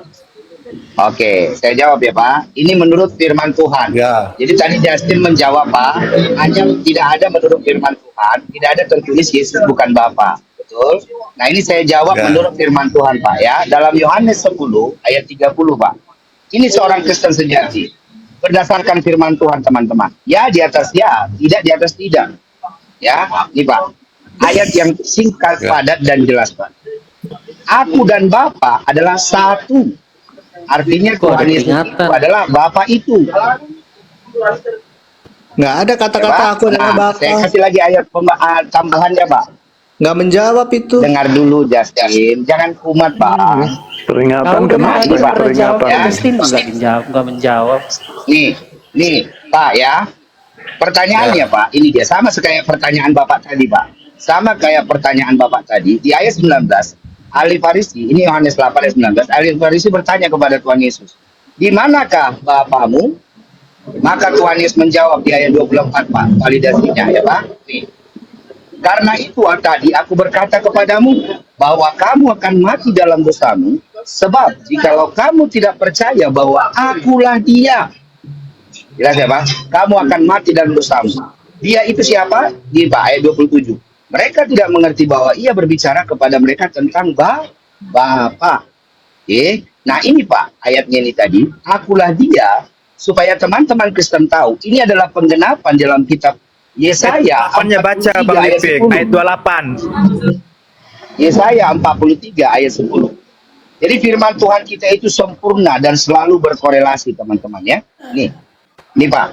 Oke, saya jawab ya Pak. Ini menurut firman Tuhan. Ya. Jadi tadi Justin menjawab Pak, hanya tidak ada menurut firman Tuhan, tidak ada tertulis Yesus bukan Bapa. Betul? Nah ini saya jawab Ya. menurut firman Tuhan Pak ya. Dalam Yohanes 10 ayat 30 Pak. Ini seorang Kristen sejati. Berdasarkan firman Tuhan teman-teman. Ya di atas ya, tidak di atas tidak. Ya, ini Pak. Ayat yang singkat, Ya. padat dan jelas Pak. Aku dan Bapa adalah satu. Artinya Kok ada Tuhan Yesus itu peringatan? adalah Bapa itu. Nggak ada kata-kata Pak. aku adalah Nah, Bapak. saya kasih lagi ayat tambahannya Pak. Nggak menjawab itu. Dengar dulu Justin, jangan kumat Pak. Peringatan Kau kena tadi Pak. pernah jawab, Ya. Justin nggak menjawab. Nih Pak ya. Pertanyaannya Pak, ini dia sama kayak pertanyaan Bapak tadi Pak. Sama kayak pertanyaan Bapak tadi di ayat 19. Ahli Farisi, ini Yohanes 8 ayat 19. Ahli Farisi bertanya kepada Tuhan Yesus, "Di manakah Bapamu?" Maka Tuhan Yesus menjawab di ayat 24 Pak, validasinya ya Pak. Nih. Karena itu tadi aku berkata kepadamu bahwa kamu akan mati dalam dosamu, sebab jikalau kamu tidak percaya bahwa akulah Dia. Jelas ya Pak? Kamu akan mati dalam dosamu. Dia itu siapa? Di Pak ayat 27. Mereka tidak mengerti bahwa ia berbicara kepada mereka tentang Bapa. Nah ini Pak, ayatnya ini tadi, akulah Dia, supaya teman-teman Kristen tahu, ini adalah penggenapan dalam kitab Yesaya. Apanya baca 43 Bang ayat Liping 10. ayat 28. Yesaya 43 ayat 10. Jadi firman Tuhan kita itu sempurna dan selalu berkorelasi teman-teman ya. Nih Pak,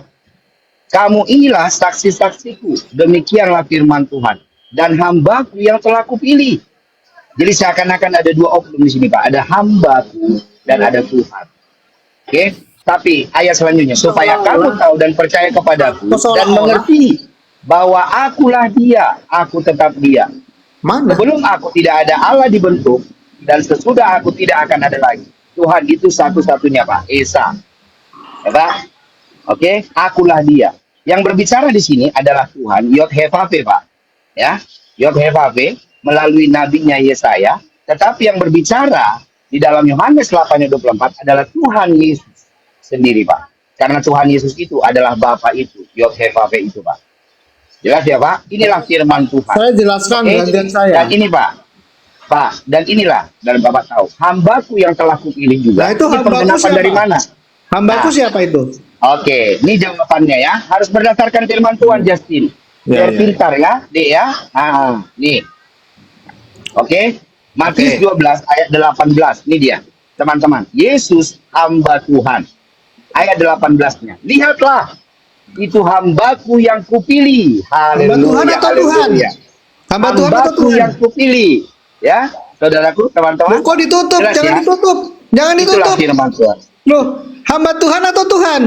kamu inilah saksi-saksiku, demikianlah firman Tuhan. Dan hambaku yang telah kupilih. Jadi seakan-akan ada dua oknum di sini Pak. Ada hambaku dan ada Tuhan. Oke, tapi ayat selanjutnya. Supaya kamu tahu dan percaya kepadaku dan mengerti bahwa akulah Dia, aku tetap Dia. Mana? Sebelum aku tidak ada Allah dibentuk dan sesudah aku tidak akan ada lagi. Tuhan itu satu-satunya Pak. Esa. Ya Pak? Oke, akulah Dia. Yang berbicara di sini adalah Tuhan Yod-Heh-Vaveh Pak. Ya, Yod-Heh-Vaveh melalui nabinya Yesaya, tetapi yang berbicara di dalam Yohanes 8:24 adalah Tuhan Yesus sendiri Pak. Karena Tuhan Yesus itu adalah Bapa itu, Yod-Heh-Vaveh itu Pak. Jelas ya Pak? Inilah firman Tuhan. Saya jelaskan Oke? gantian saya. Dan ini Pak, dan inilah, dan Bapak tahu, hambaku yang telah kupilih juga. Nah, itu Ini hambaku penggenapan siapa? dari mana? Hambaku Nah. siapa itu? Oke, ini jawabannya ya. Harus berdasarkan firman Tuhan, Justin. Biar pintar ya, Dek ya. Nih. Oke, Matius 12 ayat 18. Ini dia, teman-teman. Yesus hamba Tuhan. Ayat 18-nya. Lihatlah, itu hambaku yang kupilih. Hamba Tuhan atau Tuhan? Hamba Tuhan atau Hambaku Tuhan? yang kupilih. Ya, saudaraku, teman-teman. Loh, kok ditutup? Jelas Jangan ya? ditutup. Jangan Itulah ditutup. firman Tuhan. Loh, hamba Tuhan atau Tuhan?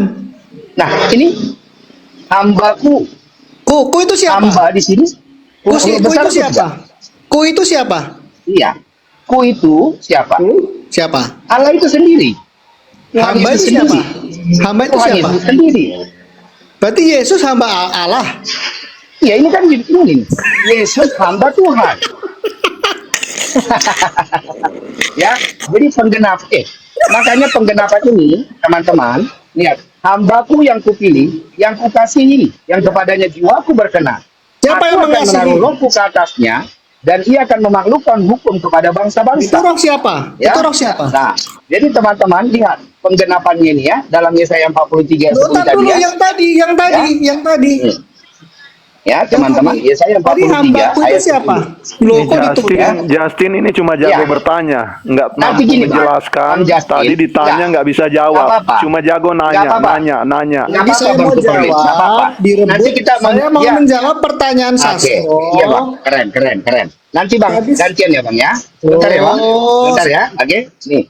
Nah, ini hambaku. Ku itu siapa? Hamba di sini. Ku itu besar siapa? tidak? Ku itu siapa? Iya. Ku itu siapa? Siapa? Allah itu sendiri. Tuhan Hamba Yesus itu siapa? sendiri. Hamba itu Tuhan siapa? Yesus sendiri. Berarti Yesus hamba Allah. Ya ini kan ini. Yesus hamba Tuhan. Ya, jadi makanya penggenapan ini, teman-teman, lihat, hambaku yang kupilih, yang kukasihi, yang kepadanya jiwaku berkenan. Siapa yang Aku akan mengasihi? menaruh rohku ke atasnya, dan ia akan memaklukkan hukum kepada Itu bangsa-bangsa. roh siapa? Ya. Itu roh siapa? Nah, jadi teman-teman lihat penggenapannya ini ya dalam Yesaya 43 ayat 10 Tar tadi dulu ya. yang tadi. Ya, teman-teman, Yesaya Tadi 43 hambaku itu ayat siapa? 10. Loh, kok ditutup? Justin ini cuma jago Ya. bertanya, nggak Nanti mampu gini, Pak. menjelaskan. Bang Justin, Tadi ditanya nggak bisa Nggak jawab, apa-apa. cuma jago Nggak nanya. apa-apa. Nanya. Nggak Jadi apa-apa, saya Bang mau Superlin. Nggak apa-apa. jawab, direbut. Nanti kita Saya mau ya. menjawab pertanyaan Oke, Sastro. iya Bang, keren. Nanti Bang, Habis- gantian ya Bang ya. Bentar ya Bang, Oh. bentar ya. Oke, nih.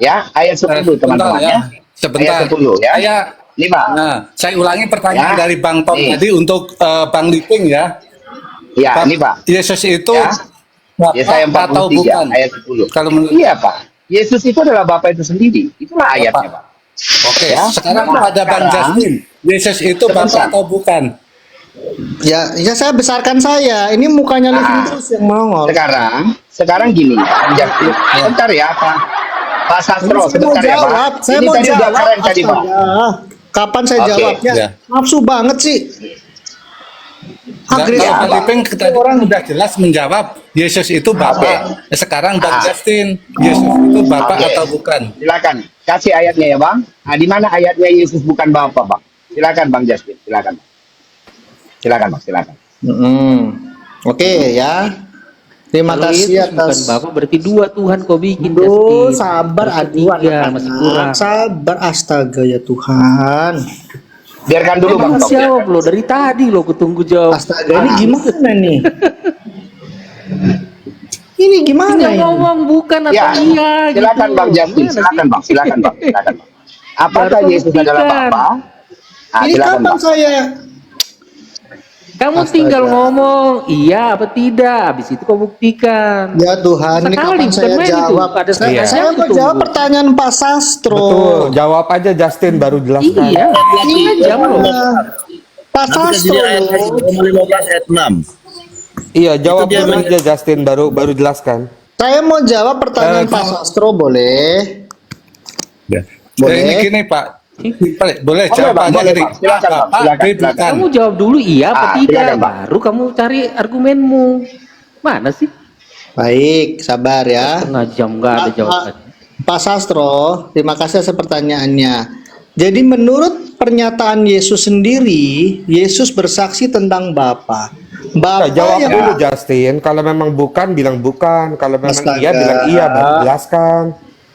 Ya, ayat 10 teman-teman ya. Sebentar. Ayat 10 ya. Saya, Nih Bang. saya ulangi pertanyaan Ya. dari Bang Tom Nih. tadi untuk Bang Liping ya. Ya, ini Pak. Yesus itu Ya. Bapak Yesaya atau 43 bukan? ayat 10. Kalau menurut Iya Pak. Yesus itu adalah Bapa itu sendiri. Itulah ayatnya, Pak. Oke, Ya. sekarang pada Bang Justin, Yesus itu Bapak atau bukan? Ya, saya besarkan saya. Ini mukanya living terus yang nongol. Sekarang gini, Justin. Sebentar ya, Pak Sastro, Saya mau sebentar ya, Pak. jawab. Saya Ini mau tadi udah jawab. keren tadi, Pak. Astaga. Kapan saya Oke, jawabnya? ya. Nafsu banget sih. Agresif. Bang Liping tadi orang udah jelas menjawab Yesus itu Bapak. Sekarang Bang Justin, Yesus itu Bapak Oke. atau bukan? Silakan. Kasih ayatnya ya, Bang. Nah, di mana ayatnya Yesus bukan Bapa, Bang? Silakan, Bang Justin. Silakan, Bang. Silakan, Bang. Silakan. Oke ya. Terima Kalau kasih Yesus bukan atas. Bapak berarti dua Tuhan kau bikin. Aduh, Justin. sabar, Berarti aduh tiga, masih kurang. anak-anak. Sabar, astaga ya Tuhan. Biarkan dulu, Bang. Emang Tom. jawab lo dari tadi lo kutunggu jawab. Astaga, ini gimana nih? Ini gimana Tinggal ini? ngomong bukan atau Ya, iya silakan gitu. Bang Justin. Gimana Silakan, sih? Bang. Silakan, Bang. Silakan, Bang. Apakah Baru Yesus buktikan. adalah Bapa? Nah, Ini silakan, kapan Bang. saya? Kamu Astaga. tinggal ngomong iya apa tidak, habis itu kau buktikan. Ya Tuhan, ini Sekali, kapan bukan saya main itu. jawab? Ada Saya, setengah saya jam mau ditunggu. jawab pertanyaan Pak Sastro. Betul, jawab aja Justin baru jelaskan. Iya, setengah jam loh. Pak Nanti kasih Sastro. dia ayat 15 ayat 6. Iya, jawab Itu dia dulu men- aja Justin baru jelaskan. Saya mau jawab pertanyaan Pak Sastro, boleh? Ya. Boleh. Ini gini Pak, boleh Boleh, jawab Bang. aja Boleh, dari Bang. Silakan, Bang. Bapak, Silakan, B silakan. bukan. Kamu jawab dulu iya apa tidak, silakan, Pak. baru kamu cari argumenmu. Mana sih? Baik, sabar ya. Setengah jam nggak ada jawaban. Pak Sastro, terima kasih atas pertanyaannya. Jadi menurut pernyataan Yesus sendiri, Yesus bersaksi tentang Bapa. Bapa Jawab yang dulu Justin. Kalau memang bukan bilang bukan. Kalau memang Astaga. iya bilang iya baru jelaskan.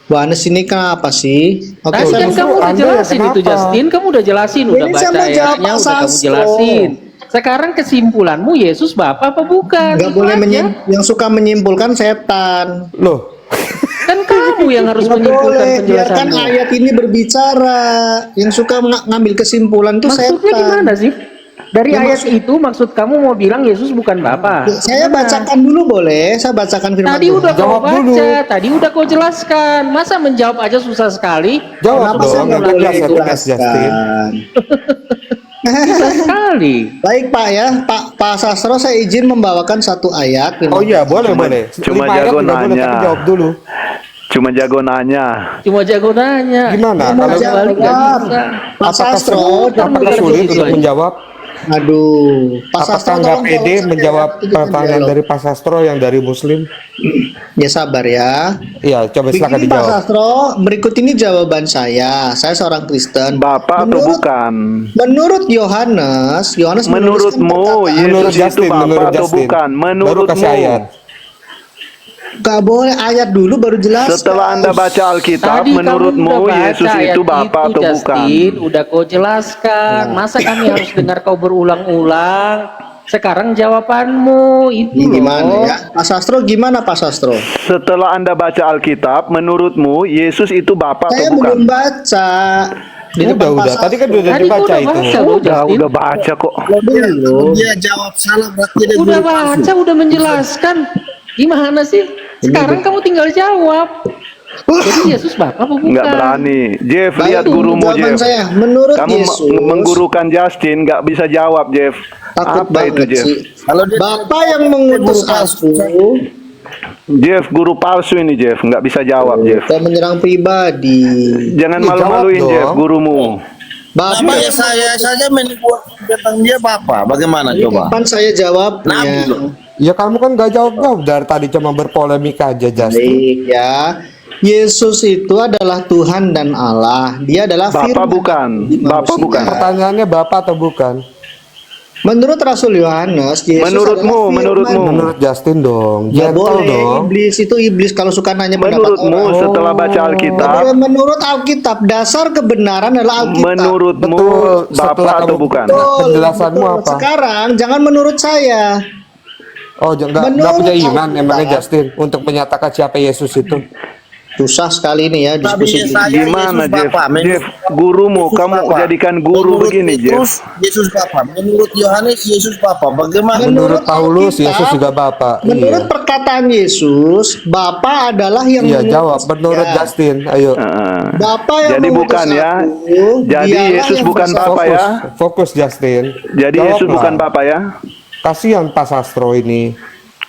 Wanes ini kenapa sih? Oke, Tadi saya kan mau- kamu udah Anda jelasin kenapa? itu Justin, kamu udah jelasin, udah Ini baca saya mau jawab ayatnya, Pak udah kamu Sastro. jelasin. Sekarang kesimpulanmu Yesus Bapak apa bukan? nggak Itu boleh aja. yang suka menyimpulkan setan. Loh, Kan kamu yang harus Nggak menyimpulkan boleh, biarkan penjelasanmu. ayat ini berbicara. Yang suka ngambil kesimpulan itu Maksudnya setan. gimana sih? Dari Ya, ayat itu maksud kamu mau bilang Yesus bukan Bapa? Saya bacakan dulu boleh? Saya bacakan firman Tadi Tuhan. udah kau Jawab baca, dulu. tadi udah kau jelaskan. Masa menjawab aja susah sekali? jawab Kenapa saya dong. nggak Nggak boleh jelas SMS Justin. jelaskan? Susah sekali. Baik Pak ya, Pak Sastro, saya izin membawakan satu ayat. Oh iya, boleh boleh. cuma 5 ayat jago juga boleh, nanya. tapi jawab dulu. Cuma jago nanya. Cuma jago nanya. Gimana? Mau Kalau balik nggak bisa. Pak Sastro, Apakah sulit untuk menjawab? aduh, Pak Apakah Sastro nggak tolong pede jawab saya. menjawab Itu pertanyaan dialog. dari Pak Sastro yang dari Muslim? Ya sabar ya. Iya, coba silakan Begini Pak dijawab. Sastro, berikut ini jawaban saya. Saya seorang Kristen. Bapak atau bukan? Menurut Yohanes menuliskan Menurutmu perkataan- Menurut Yesus itu Justin, Bapa menurut atau Justin. bukan? Baru kasih ayat. Menurutmu. Gak boleh ayat dulu baru jelas. Setelah Anda baca Alkitab, Tadi menurutmu kamu udah baca Yesus ayat itu Bapa atau bukan? Justin, udah kau jelaskan. Masa kami harus dengar kau berulang-ulang? Sekarang jawabanmu itu Ini gimana loh. ya? Pak Sastro gimana Pak Sastro? Setelah Anda baca Alkitab, menurutmu Yesus itu Bapa Saya atau bukan? belum baca. Di depan Pak Udah. Tadi kan Sastro. udah Tadi kau dibaca udah itu. baca loh Justin. Udah baca kok. Belum. Dia jawab salah berarti dia Udah guru palsu. baca, udah menjelaskan. Gimana sih? Sekarang kamu tinggal jawab. Jadi Yesus Bapak apa bukan? Nggak berani. Jeff, Baik, lihat gurumu jawaban Jeff. saya. Menurut Kamu Yesus, menggurukan Justin, nggak bisa jawab Jeff. takut Apa itu banget Jeff? sih. Kalau dia Bapak yang mengutus aku, Jeff, guru palsu ini Jeff, nggak bisa jawab Jeff. saya menyerang pribadi. Jangan Iya, malu-maluin jawab Jeff, dong. gurumu. Bapak namanya yang saya saja menyebut tentang dia Bapa. Bagaimana coba? kapan saya jawabnya? Nabi loh. Ya kamu kan gak jawab dari tadi cuma berpolemik aja Justin. Baik ya. Yesus itu adalah Tuhan dan Allah. Dia adalah Bapak firman bukan. di Bapak manusia. bukan. Pertanyaannya Bapak atau bukan? Menurut Rasul Yohanes, Yesus Menurutmu, adalah firman. menurutmu. Menurut Justin dong. Nggak Gentle boleh, dong. iblis itu iblis kalau suka nanya pendapat Menurutmu orang. setelah baca Nggak Alkitab, boleh menurut Alkitab, dasar kebenaran adalah Alkitab. menurutmu Betul. Bapak Setelah atau kamu- bukan? Betul, Penjelasanmu betul. apa? Sekarang jangan menurut saya. Oh, nggak Menurut punya iman Alkitab. emangnya Justin untuk menyatakan siapa Yesus itu? Susah sekali ini ya diskusi Nabi gini. Yesaya, Gimana Yesus Jeff? Bapa. Jeff, gurumu, Yesus kamu Bapa. jadikan guru Menurut begini, Petrus, Yesus Bapa. Menurut Yohanes, Yesus Bapa. Bagaimana? Menurut Paulus, Alkitab, Yesus juga Bapa. Menurut Iya. perkataan Yesus, Bapa adalah yang Iya, mengutus jawab. Menurut dia. Justin, ayo. Bapa yang Jadi mengutus bukan ya. aku, Jadi dialah Yesus yang bukan bersama- Bapa Fokus, ya. fokus Justin. Jadi Yesus Jawablah. bukan Bapa ya. Kasihan Pak Sastro ini.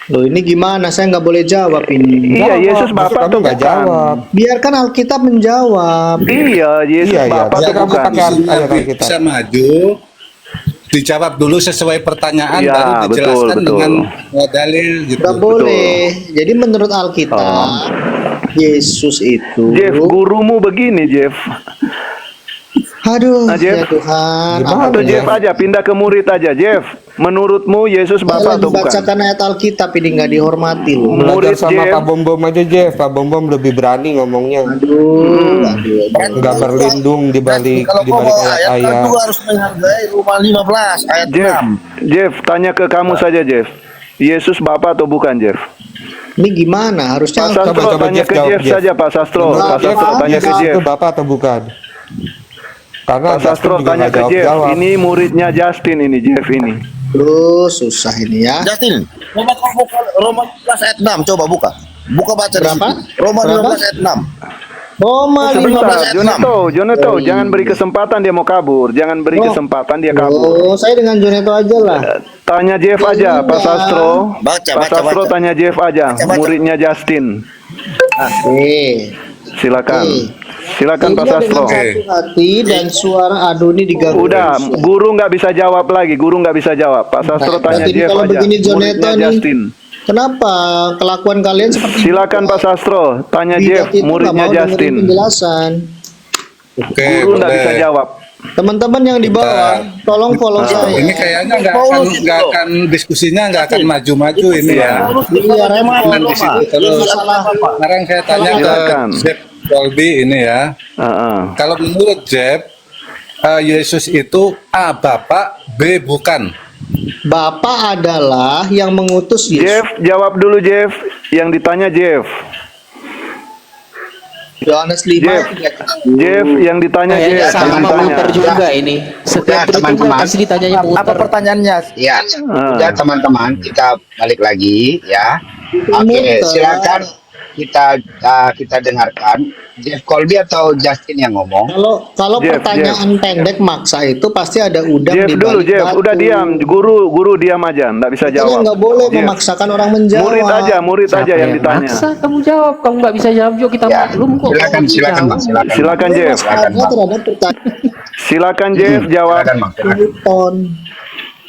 Loh, ini gimana? Saya nggak boleh jawab ini. Iya, Jawab. Yesus Maksud Bapa kamu atau nggak bukan? jawab. Biarkan Alkitab menjawab. Iya, Yesus Iya, iya. Bapa Tapi atau kamu bukan? pakai ayat Nanti Alkitab. bisa maju, dijawab dulu sesuai pertanyaan, Iya, baru dijelaskan betul. dengan dalil gitu. Nggak boleh. Jadi menurut Alkitab, Yesus itu. Jeff, gurumu begini, Jeff. Aduh, Nah, Jeff. ya Tuhan. Gimana Atau tuh, Jeff aja, pindah ke murid aja, Jeff. Menurutmu Yesus Saya Bapa lagi atau bukan? bacakan ayat Alkitab ini nggak dihormati loh. Belajar Murid sama Jeff. Pak Bom Bom aja, Jeff. Pak Bom Bom lebih berani ngomongnya. Aduh. Nggak berlindung di balik Kalau kau mau ayat kan ayat-ayat. juga harus menghargai Roma 15 ayat Jeff, 6. Jeff, tanya ke kamu saja, Jeff. Yesus Bapa atau bukan, Jeff? Ini gimana? Harusnya Pak Sastro, coba tanya Jeff ke jawab, Jeff Jeff. saja, Pak Sastro. Menurut Pak Sastro, Jeff, tanya ke Jeff. Jeff. Itu Bapak atau bukan? Karena Pak Sastro, Justin juga tanya nggak ke Jeff. jawab-jawab. Ini muridnya Justin, ini Jeff ini. terus susah ini ya. Justin, coba kau buka Roma 15 ayat 6, coba buka. Buka baca di Berapa? situ. Roma Berapa? 15 ayat 6. Roma 15 Sebentar, ayat Joneto, jangan beri kesempatan dia mau kabur. Jangan beri Oh. kesempatan dia kabur. Oh, saya dengan Joneto aja lah. Tanya Jeff aja, Pak Sastro. Baca, Pak baca, Sastro baca. tanya Jeff aja, Baca. muridnya Justin. Oke. Silakan. Oke. Silakan Pak Sehingga Sastro. dengan satu hati dan suara Adoni digabung. Udah, guru nggak bisa jawab lagi. Guru nggak bisa jawab. Pak Sastro Nah, tanya berarti Jeff kalau aja. begini Joneto Muridnya nih, Justin. Kenapa kelakuan kalian seperti Silakan Pak Sastro, tanya Bidat Jeff, itu nggak muridnya mau dengerin Justin. penjelasan. Oke, Guru nggak boleh. bisa jawab. Teman-teman yang di bawah, tolong follow saya. Ini kayaknya nggak akan diskusinya nggak akan maju-maju ini ya. Iya, repot. Dan di situ terus. Masalah. Sekarang saya tanya ke Silakan. Jeff Colby ini ya. Heeh. Kalau menurut Jeff, Yesus itu A Bapak, B bukan. Bapak adalah yang mengutus Yesus. Jeff, jawab dulu Jeff. Yang ditanya Jeff. Yohanes 5 Jeff. Jeff, yang ditanya Kayaknya Jeff. Yang sama ditanya. muter juga ini. Setiap Udah, Tritunggal teman-teman. pasti ditanyanya Apa muter. pertanyaannya? Ya, ya teman-teman, kita balik lagi ya. Oke, Muter. silakan kita dengarkan Jeff Colby atau Justin yang ngomong. Kalau Jeff, pertanyaan pendek maksa itu pasti ada udang Jeff di dulu balik Jeff, batu. udah diam. Guru diam aja, nggak bisa Makanya jawab. nggak boleh Jeff. memaksakan orang menjawab. Murid aja Siapa yang ditanya. maksa kamu jawab, kamu nggak bisa jawab juga kita Ya, maklum kok. silakan, Kamu silakan, jawab. Mas, silakan. Silakan Jeff. Silakan, Ada Bang. terhadap pertanyaan Silakan Jeff jawab. Silakan, Bang. Silakan. Newton.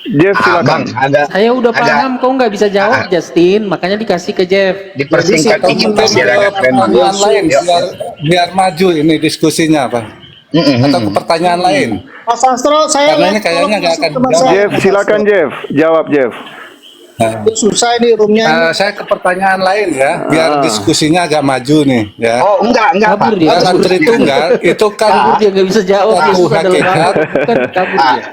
Jeff Ah, silakan. Bang, ada Saya udah ada- paham, kau nggak bisa jawab Justin, makanya dikasih ke Jeff. dipersingkat Jadi, dikit Mungkin Pak, silakan. pertanyaan lain Yuk. biar maju ini diskusinya Pak. Atau ke pertanyaan lain. Pak Sastro, saya Karena ini lihat kayaknya tolong nggak masuk akan ke tempat dijawab. saya. Jeff silakan Jeff, jawab Jeff. Nah, Susah ini roomnya. saya ke pertanyaan lain ya, biar diskusinya agak maju nih ya. Oh, enggak Pak. Kabur dia. Dalam Tritunggal itu kan Kabur dia nggak bisa jawab, dia Satu suka dalam hakikat. waktu, kan kabur dia.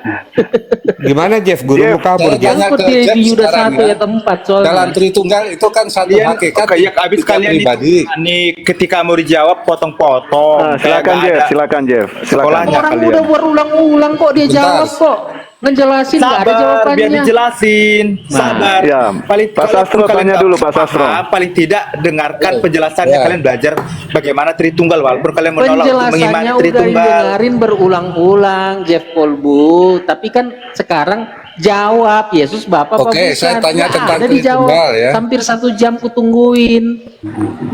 Gimana Jeff? Guru Jeff, mau kabur saya Jeff? tanya Jangkut ke dia Jeff di Yuda sekarang 1 ya. ayat 4 soalnya. Dalam Tritunggal itu kan satu hakikat Kayak habis tiga kalian pribadi. nih ketika mau dijawab potong-potong. Nah, silakan Kayak Jeff, nggak ada silakan Jeff. Silakan. sekolahnya Orang kalian. udah berulang-ulang kok dia Bentar. jawab kok. Ngejelasin nggak ada Sabar, biar jawabannya. dijelasin. Sabar. ya. Pak kalaupun Sastro kalian tanya nggak dulu, Pak Sastro. paham, paling tidak dengarkan penjelasannya. Ya. Kalian belajar bagaimana Tritunggal, walaupun kalian menolak untuk mengimani Penjelasannya udah Tritunggal. didengarin berulang-ulang Jeff Kolbu, tapi kan sekarang jawab Yesus Bapa apa Oke, bukan? saya tanya Nggak tentang ada dijawab. Tritunggal, ya. Hampir 1 jam kutungguin.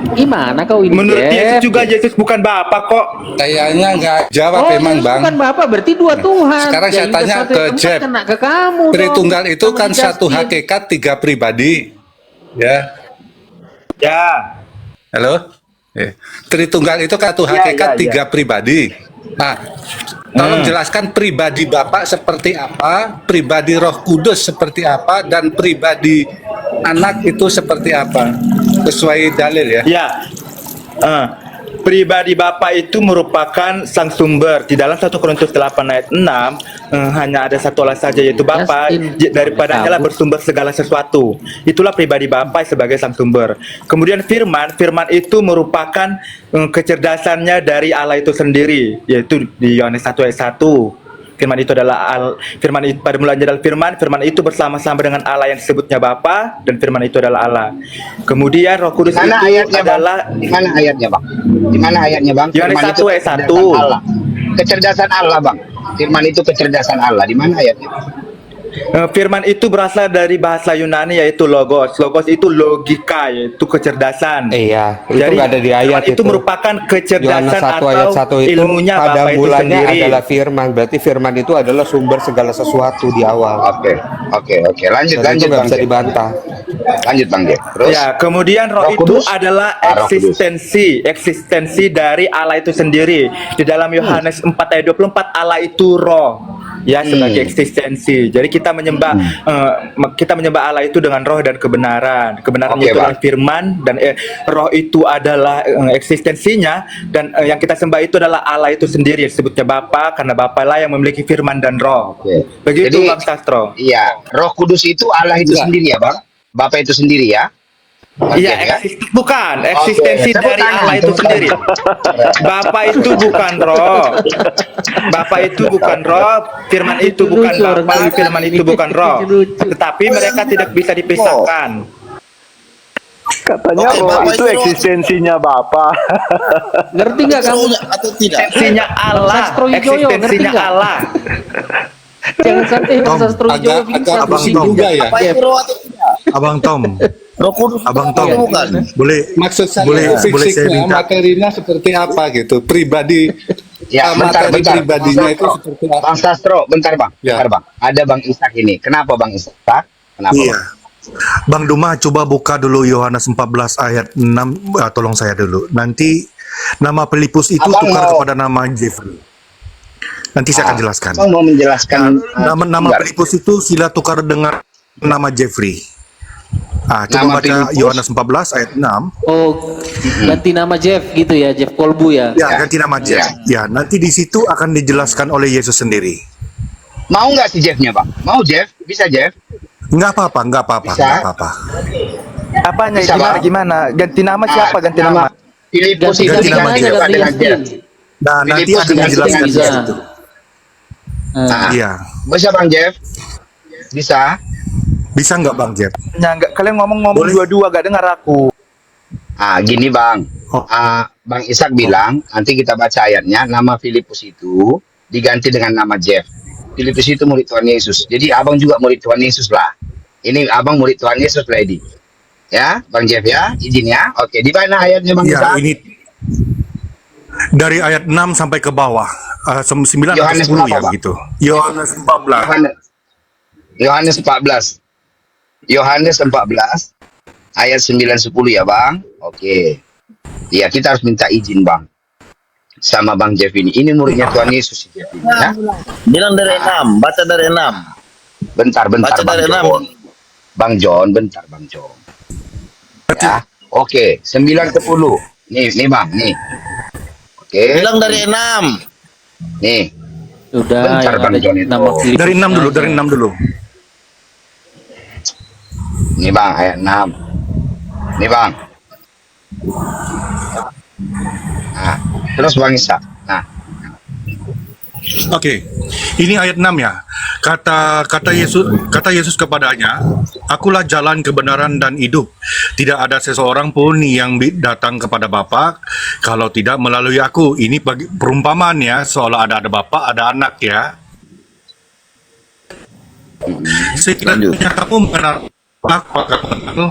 Gimana kau ini Menurut Jeff? Yesus juga Yesus bukan Bapak kok. Kayaknya nggak jawab Oh, emang Yesus Bang. bukan Bapak, berarti dua Tuhan. Sekarang saya Jadi tanya satu ke tempat Jeff. kena ke kamu dong. Tritunggal itu Kamu kan satu Justin. hakikat tiga pribadi. Ya. Ya. Halo? Tritunggal itu kan satu hakikat tiga pribadi. Nah, tolong jelaskan pribadi Bapak seperti apa, pribadi Roh Kudus seperti apa, dan pribadi anak itu seperti apa. Sesuai dalil ya. Ya. pribadi Bapa itu merupakan sang sumber. Di dalam 1 Korintus 8 ayat 6 hanya ada satu Allah saja, yaitu Bapa, daripadanya lah bersumber segala sesuatu. Itulah pribadi Bapa sebagai sang sumber. Kemudian firman itu merupakan kecerdasannya dari Allah itu sendiri, yaitu di Yohanes 1 ayat 1. Firman itu adalah firman itu pada mulanya adalah firman itu bersama-sama dengan Allah yang disebutnya Bapa, dan firman itu adalah Allah. Kemudian Roh Kudus Di mana itu ayatnya, adalah Bang? Di mana ayatnya, Bang? Di mana ayatnya, Bang? Yohanes Firman 1 itu ayat 1. kecerdasan Allah. Kecerdasan Allah, Bang. Firman itu kecerdasan Allah. Di mana ayatnya? Firman itu berasal dari bahasa Yunani, yaitu logos. Logos itu logika, yaitu kecerdasan. Iya, itu Jadi nggak ada di ayat firman itu merupakan Yohanes kecerdasan 1 atau ayat 1 itu ilmunya pada Bapa itu mulanya sendiri. adalah firman. Berarti firman itu adalah sumber segala sesuatu di awal. Oke. Lanjut, Dan itu nggak Bang. bisa Jeff. dibantah. Lanjut, Bang. Jeff. Terus? Ya, kemudian roh Roh itu Kudus? adalah Roh Kudus. eksistensi dari Allah itu sendiri. Di dalam Yohanes 4 ayat 24, Allah itu roh. Ya, sebagai eksistensi. Jadi kita menyembah Allah itu dengan roh dan kebenaran. Kebenaran Oke, itu adalah Bang. firman, dan roh itu adalah eksistensinya, dan yang kita sembah itu adalah Allah itu sendiri, disebutnya Bapa, karena Bapa lah yang memiliki firman dan roh. Oke. Begitu, Jadi, Bang Sastro. Iya, Roh Kudus itu Allah itu sendiri ya, Bang? Bapa itu sendiri ya? Iya, bukan eksistensi Oke, dari tepuk tangan, Allah itu tepuk sendiri. tangan. Bapa itu bukan roh. Bapa itu bukan roh, firman itu bukan Bapa, firman itu bukan roh. Tetapi mereka tidak bisa dipisahkan. Katanya Oke, roh Bapak itu itu roh. eksistensinya Bapa. Ngerti nggak kamu? Rohnya atau tidak? Eksistensinya Allah, Sastro Wijoyo, ngerti eksistensinya nggak? Allah. Jangan sampai Bang Sastro Wijoyo agak bisa pusing juga ya. Apa itu roh atau tidak? Abang Tom, Roh Kudus itu Abang apa Tom, atau bukan? boleh Maksud saya boleh saya fisiknya, minta materinya seperti apa gitu. Pribadi, Ya, bentar. pribadinya itu Bang Sastro. seperti apa? Bang Sastro, bentar, Bang. Ya. Bentar, Bang. Ada Bang Ishak ini. Kenapa Bang Ishak? Kenapa, Iya. Bang? Bang Duma coba buka dulu Yohanes 14 ayat 6, tolong saya dulu. Nanti nama Filipus itu Abang tukar mau- kepada nama Jeffrey. Nanti saya akan jelaskan. Bang mau menjelaskan Nama bentar. Filipus itu sila tukar dengan nama Jeffrey. Coba Nama baca Filipus? Yohanes 14 ayat 6. Oh, ganti nama Jeff gitu ya, Jeff Kolbu ya. Ya, ganti nama Jeff. Ya, nanti di situ akan dijelaskan oleh Yesus sendiri. Mau nggak si Jeff-nya, Bang? Mau Jeff? Bisa Jeff? Enggak apa-apa, Bisa? enggak apa-apa. Apanya? Bisa, Gimana? Bang? Gimana? Ganti nama siapa? Ganti nama? Filipus Ganti itu ganti nama aja, diganti ganti dengan Jeff. Yasmin. Nah, nanti Filipus akan dengan dijelaskan di Bisa. situ. Ah, Iya. bisa Bang Jeff? Bisa? Bisa nggak Bang Jeff? Nggak, kalian ngomong Boleh. dua-dua, gak dengar aku. Gini Bang. Oh. Bang Ishak bilang, nanti kita baca ayatnya, nama Filipus itu diganti dengan nama Jeff. Filipus itu murid Tuhan Yesus. Jadi abang juga murid Tuhan Yesus lah. Ini abang murid Tuhan Yesus, Lady. Ya, Bang Jeff ya, izin ya. Oke, di mana ayatnya Bang Ya, Ishak? ini dari ayat 6 sampai ke bawah. 9 atau Yohanes 10 ya berapa, Bang? gitu. Yohanes 14. Yohanes 14. Yohanes 14 ayat 9 10 ya, Bang. Oke. Ya, kita harus minta izin, Bang. Sama Bang Jeff ini. Ini muridnya Tuhan Yesus si Jeff ini, ya. Bilang dari 6, baca dari 6. Bentar, Baca Bang dari 6. John. Bang John, bentar, Bang John. Ya. Oke, 9 ke 10. Nih Bang, nih. Oke. Bilang dari 6. Nih. Sudah, Bentar, yang Bang ada John itu. nama Filipus Dari 6 dulu, aja. dari 6 dulu. Nih Bang, ayat 6. Nih Bang. Nah, terus Bang Ishak. Nah, Oke. Ini ayat 6 ya. Kata Yesus kepadanya, "Akulah jalan, kebenaran dan hidup. Tidak ada seseorang pun yang datang kepada Bapa kalau tidak melalui aku." Ini bagi perumpamaan ya, seolah ada Bapa, ada anak ya. Sekiranya kamu mengenal aku,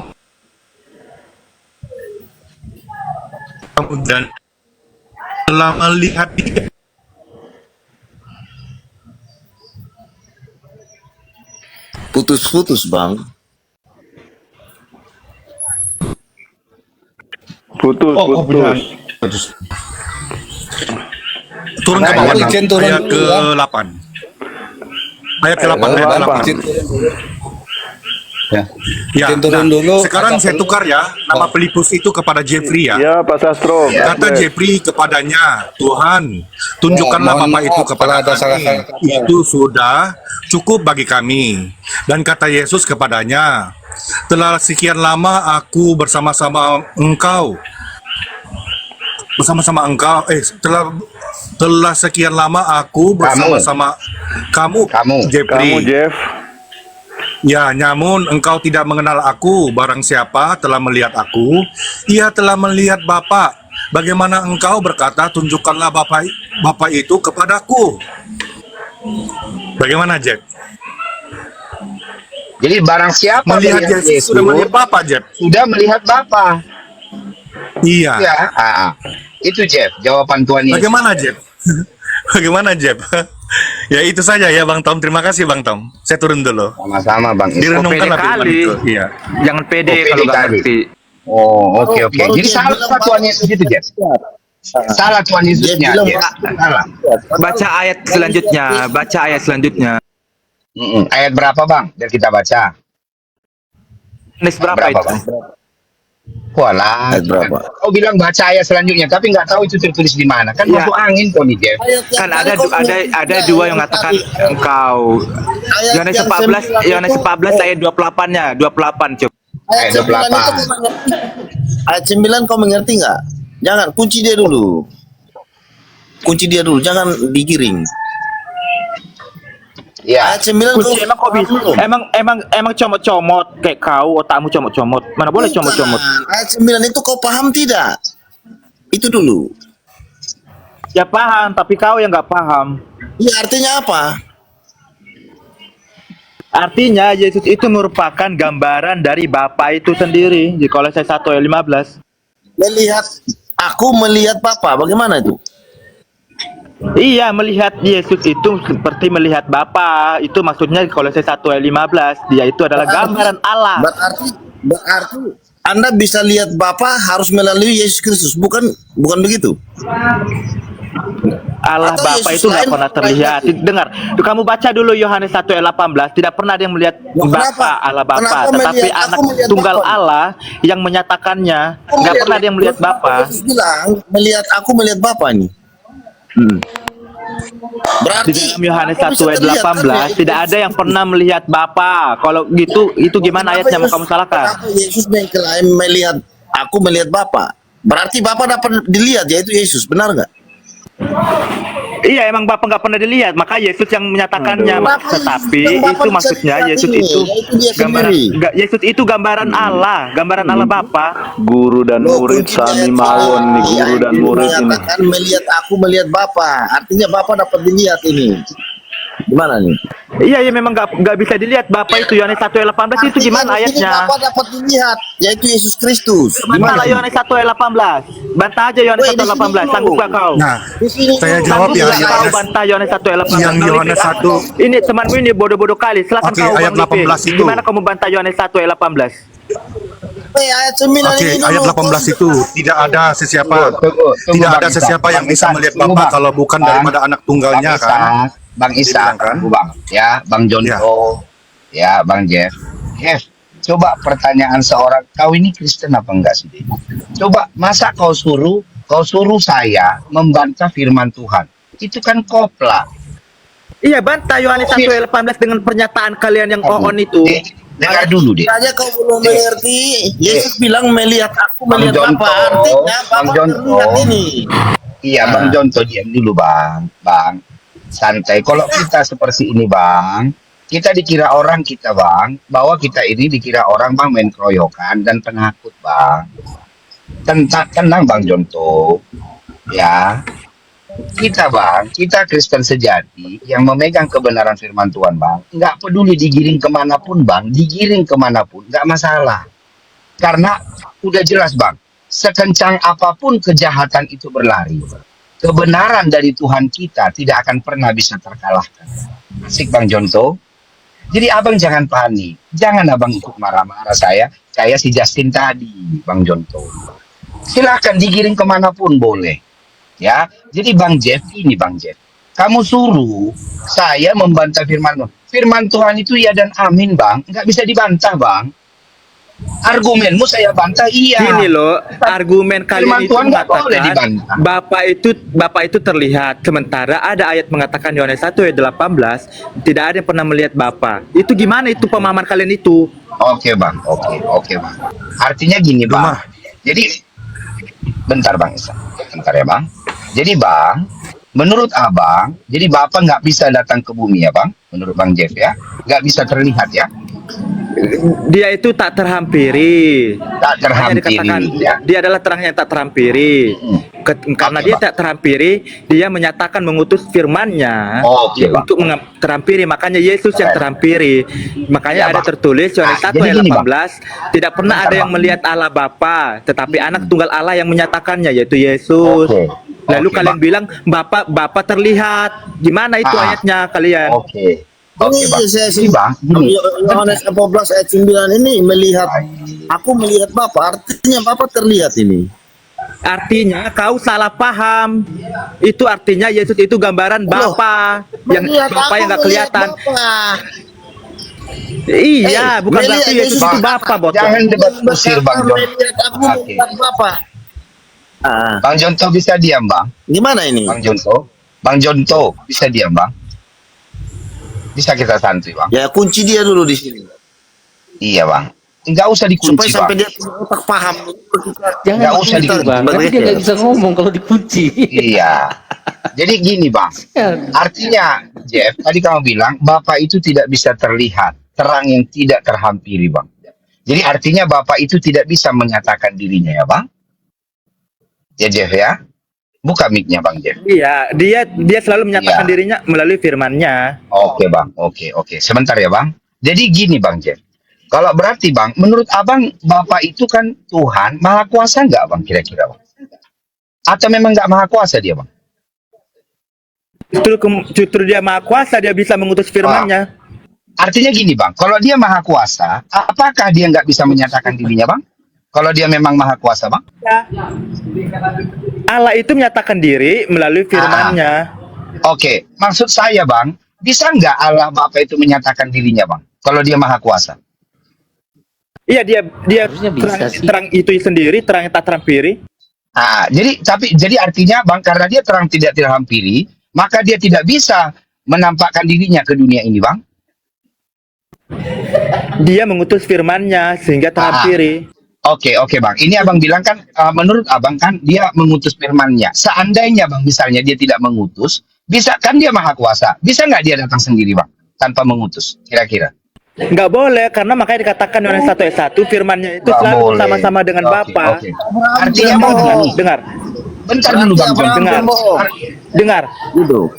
kamu dan telah melihat Dia. Putus-putus, Bang. Putus. Turun ke Nah, bawah, izin turun ayat dulu ya. ke-8. Ayat ke-8, ayat ke-8. Izin turun dulu. Ya, Izin turun nah, dulu. sekarang saya tukar ya nama Filipus itu kepada Jeffrey ya. Ya, Pak Sastro. Kata Jeffrey kepadanya, Tuhan, tunjukkanlah mohon Bapa itu maaf kepada kalau ada salah kami. kata. Itu sudah cukup bagi kami. Dan kata Yesus kepadanya, telah sekian lama aku bersama-sama engkau. Telah sekian lama aku bersama-sama kamu, Jeffrey. Kamu, Jeff. Ya, namun engkau tidak mengenal aku. Barang siapa telah melihat aku, ia telah melihat Bapa. Bagaimana engkau berkata, tunjukkanlah Bapa itu kepadaku? Bagaimana, Jack? Jadi barang siapa Melihat Yesus sudah melihat Bapa, Jack. sudah melihat Bapa. Iya. Ya, itu Jeff, jawaban Tuhan Yesus. Bagaimana, Jeff? Bagaimana, Jeff? Ya itu saja ya, Bang Tom. Terima kasih, Bang Tom. Saya turun dulu. Sama-sama Bang Is. Direnungkanlah Pede firman kali. itu. Iya. Jangan pede Oh, pede kalau nggak kali. ngerti. Oh, oke. Baru Jadi dia salah bilang Tuhan Yesus itu, Jeff. Salah Tuhan Yesusnya, bilang, Jeff. Salah. Baca ayat selanjutnya, baca ayat selanjutnya. Ayat berapa, Bang? Biar kita baca. Yohanes berapa itu? Bang? Walah, Ayat berapa? kau bilang baca ayat selanjutnya, tapi nggak tahu itu tertulis di mana. Kan Ya. masuk angin kau nih, Jeff. Kan ada dua yang mengatakan engkau. Yohanes 14 ayat 28-nya, 28 coba. Ayat 28. Ayat 9 kau mengerti nggak? Jangan, kunci dia dulu. Jangan digiring. Ya. Ayat 9 Kunci emang kok bisa? Emang comot-comot kayak kau, otakmu comot-comot. Mana boleh comot-comot? Ayat 9 itu kau paham tidak? Itu dulu. Ya paham, tapi kau yang nggak paham. Iya, artinya apa? Artinya Yesus itu merupakan gambaran dari Bapa itu sendiri. Di Kolose 1 ayat 15. Aku melihat Bapa. Bagaimana itu? Iya, melihat Yesus itu seperti melihat Bapa. Itu maksudnya di Kolose 1 ayat 15. Dia itu adalah gambaran Allah. Berarti Anda bisa lihat Bapa harus melalui Yesus Kristus, bukan begitu? Allah Atau Bapa Yesus itu nggak lain pernah terlihat. Dengar, kamu baca dulu Yohanes 1 ayat 18. Tidak pernah ada yang melihat Bapa, Allah Bapa. Kenapa Tetapi melihat? anak Aku melihat tunggal Bapa. Allah yang menyatakannya. Nggak pernah ada yang melihat Bapa. Yesus bilang, aku melihat Bapa nih. Berarti Di dalam Yohanes aku 1 bisa ayat terlihat, kan, 18 ya? tidak ada yang pernah melihat Bapa. Kalau gitu itu gimana ayatnya mau kamu salahkan? Kenapa Yesus mengklaim aku melihat Bapa? Berarti Bapa dapat dilihat, yaitu Yesus, benar nggak? Iya, emang Bapa nggak pernah dilihat, maka Yesus yang menyatakannya. Kenapa Tetapi Yesus yang Bapa itu bisa maksudnya lihat Yesus ini? itu Yaitu dia gambaran sendiri. Yesus itu gambaran Allah, gambaran Allah Bapa. Guru dan murid Kunci sami ayat mawon nih, ayat guru dan ini murid ini. menyatakan aku melihat Bapa. Artinya Bapa dapat dilihat ini. Gimana nih? Iya, ya memang nggak bisa dilihat Bapa itu. Yohanes 1 ayat 18 itu gimana Artinya di sini ayatnya? Bapa dapat dilihat, yaitu Yesus Kristus. Bantahlah Yohanes 1 ayat 18. Bantah aja Yohanes Woi, 1 ayat di sini 18. dulu. Sanggup gak kau? Nah, Di sini saya dulu. jawab Sanggup ya, gak kau Yohanes. bantah Yohanes 1 ayat 18? Yang Yohanes 1. Ini temanmu ini bodoh-bodoh kali. Silakan Oke, kau ayat Bang Lipi. 18 itu. Gimana kamu bantah Yohanes 1 ayat 18? Ayat 9 Oke, ini dulu. ayat 18 itu tidak ada sesiapa, Tunggu, tidak Bang ada Ishak. sesiapa yang Bang bisa Ishak, melihat tunggu, Bapa Bang. kalau bukan Bang. daripada anak tunggalnya Bang kan. Ishak, Bang Isa, Dibilang kan? Bang, ya, Bang Jonto, ya, Bang Jeff. Jeff, coba pertanyaan seorang, kau ini Kristen apa enggak sih? Coba, masa kau suruh saya membantah firman Tuhan? Itu kan kopla. Iya, bantah Yohanes 1 ayat 18 dengan pernyataan kalian yang on itu. Dengar dulu deh. Saja kau belum mengerti. Yesus bilang aku Bang melihat Jonto, Bapa. Artinya Bang Bapa Jonto. terlihat ini. Iya, Bang Jonto, diam dulu, Bang. Santai. Kalau kita seperti ini, Bang, kita dikira orang bahwa kita ini dikira orang, Bang, main keroyokan dan penakut, Bang. Tenang, Bang Jonto. Ya. Kita Kristen sejati yang memegang kebenaran firman Tuhan, Bang. Nggak peduli digiring kemanapun, Bang. Digiring kemanapun, nggak masalah. Karena udah jelas, Bang. Sekencang apapun kejahatan itu berlari, kebenaran dari Tuhan kita tidak akan pernah bisa terkalahkan. Asik, Bang Jonto. Jadi abang jangan panik. Jangan abang ikut marah-marah saya. Kayak si Justin tadi, Bang Jonto. Silakan digiring kemanapun boleh. Ya, jadi Bang Jeff, Kamu suruh saya membantah firman Tuhan. Firman Tuhan itu ya dan amin, Bang. Nggak bisa dibantah, Bang. Argumenmu saya bantah, iya. Gini loh, argumen Firman kalian itu Tuhan nggak boleh mengatakan dibantah. Bapak itu terlihat, sementara ada ayat mengatakan Yohanes 1 ayat 18 tidak ada yang pernah melihat Bapa. Itu gimana itu pemahaman kalian itu? Oke, Bang. Oke, Bang. Artinya gini, Bang. Jadi, bentar, Bang Isa. Bentar ya, Bang. Jadi, Bang, menurut Abang, jadi Bapak nggak bisa datang ke bumi ya, Bang? Menurut Bang Jeff ya? Nggak bisa terlihat ya? Dia itu tak terhampiri. Tak Makanya terhampiri, dikatakan ya. dia adalah terang yang tak terhampiri. Karena Oke, dia Bang. tak terhampiri, dia menyatakan mengutus firman-Nya Oke, Bang. untuk terhampiri. Makanya Yesus yang terhampiri. Makanya Ya, ada Bang. tertulis Yohanes 1 Jadi ayat gini, Bang. 18, tidak pernah Bentar, ada yang Bang. melihat Allah Bapa, tetapi anak tunggal Allah yang menyatakannya, yaitu Yesus. Oke. Lalu Oke, kalian Bang. bilang Bapa terlihat. Gimana itu Ah. ayatnya kalian? Oke, Ini Bang. saya Jadi, Bang, gini. Yohanes 14 ayat 9 ini melihat, aku melihat Bapa, artinya Bapa terlihat ini. Artinya kau salah paham. Itu artinya Yesus itu gambaran Bapa yang Melihat Bapa aku yang nggak melihat kelihatan. Bapa. Iya, bukan melihat berarti Yesus Yesus itu Bapa, bocah. Jangan debat kusir, Bang Jon. Melihat aku Oke. melihat Bapa. Ah, Bang Jonto bisa diam, Bang? gimana ini? Bang Jonto? Bang Jonto bisa diam, Bang? Bisa kita santai, Bang? Ya kunci dia dulu di sini. Iya, Bang. Nggak usah Supaya dikunci, sampai Bang. dia punya otak paham. Jangan Nggak usah dikunci, dikunci. Bang. Nanti dia nggak bisa ngomong kalau dikunci. Iya. Jadi gini, Bang. Artinya, Jeff, tadi kamu bilang Bapak itu tidak bisa terlihat, terang yang tidak terhampiri, Bang. Jadi artinya Bapak itu tidak bisa menyatakan dirinya, ya, Bang? Ya, Jeff ya. Buka mic-nya, Bang Jeff. Iya, dia selalu menyatakan Iya. dirinya melalui firman-Nya. Oke, Bang. Oke. Sebentar ya, Bang. Jadi gini, Bang Jeff. Kalau berarti, Bang, menurut Abang, Bapak itu kan Tuhan, Maha Kuasa nggak, Bang, kira-kira, Bang? Atau memang nggak Maha Kuasa dia, Bang? Justru dia Maha Kuasa, dia bisa mengutus firman-Nya. Artinya gini, Bang. Kalau dia Maha Kuasa, apakah dia nggak bisa menyatakan dirinya, Bang? Kalau dia memang Maha Kuasa, Bang? Allah itu menyatakan diri melalui firman-Nya. Oke, maksud saya, Bang, bisa nggak Allah Bapa itu menyatakan dirinya, Bang? Kalau dia Maha Kuasa? Iya, dia Harusnya bisa sih. terang itu sendiri, terang yang tak terhampiri. Jadi artinya, Bang, karena dia terang tidak terhampiri, maka dia tidak bisa menampakkan dirinya ke dunia ini, Bang. Dia mengutus firman-Nya sehingga terhampiri. Oke, Bang. Ini Abang bilang kan, menurut Abang kan dia mengutus firman-Nya. Seandainya, Bang, misalnya dia tidak mengutus, bisa kan dia Maha Kuasa? Bisa nggak dia datang sendiri, Bang, tanpa mengutus? Kira-kira? Nggak boleh, karena makanya dikatakan Yohanes 1 ayat 1, firman-Nya itu Nggak selalu boleh. bersama-sama dengan Oke, Bapa. oke. Artinya Bang gini. Dengar, Bentar dulu, Bang Jon. dengar. Duduk.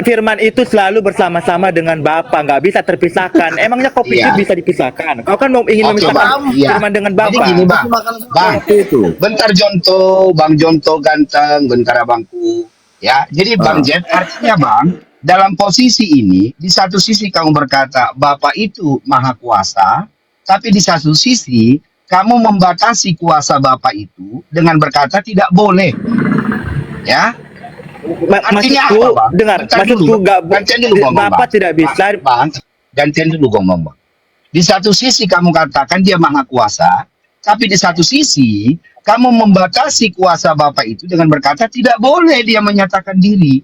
Firman itu selalu bersama-sama dengan Bapa, nggak bisa terpisahkan. Emangnya kopi Iya. itu bisa dipisahkan? Kau kan mau ingin Oke, memisahkan Bang. Iya. firman dengan Jadi Bapa. gini, Bang. Bang, itu. bentar Jonto, Bang Jonto ganteng, bentar abangku. Ya, jadi Bang Jeff, artinya Bang, dalam posisi ini, di satu sisi kamu berkata Bapak itu Maha Kuasa, tapi di satu sisi kamu membatasi kuasa Bapak itu dengan berkata tidak boleh. Ya, artinya Maksudku, apa, Bang? dengar, Bentar maksudku dulu. nggak, Gantian dulu ngomong, Bapa Bang. tidak bisa. Bang, gantian dulu ngomong, Bang. Di satu sisi kamu katakan dia Maha Kuasa, tapi di satu sisi kamu membatasi kuasa Bapak itu dengan berkata tidak boleh dia menyatakan diri.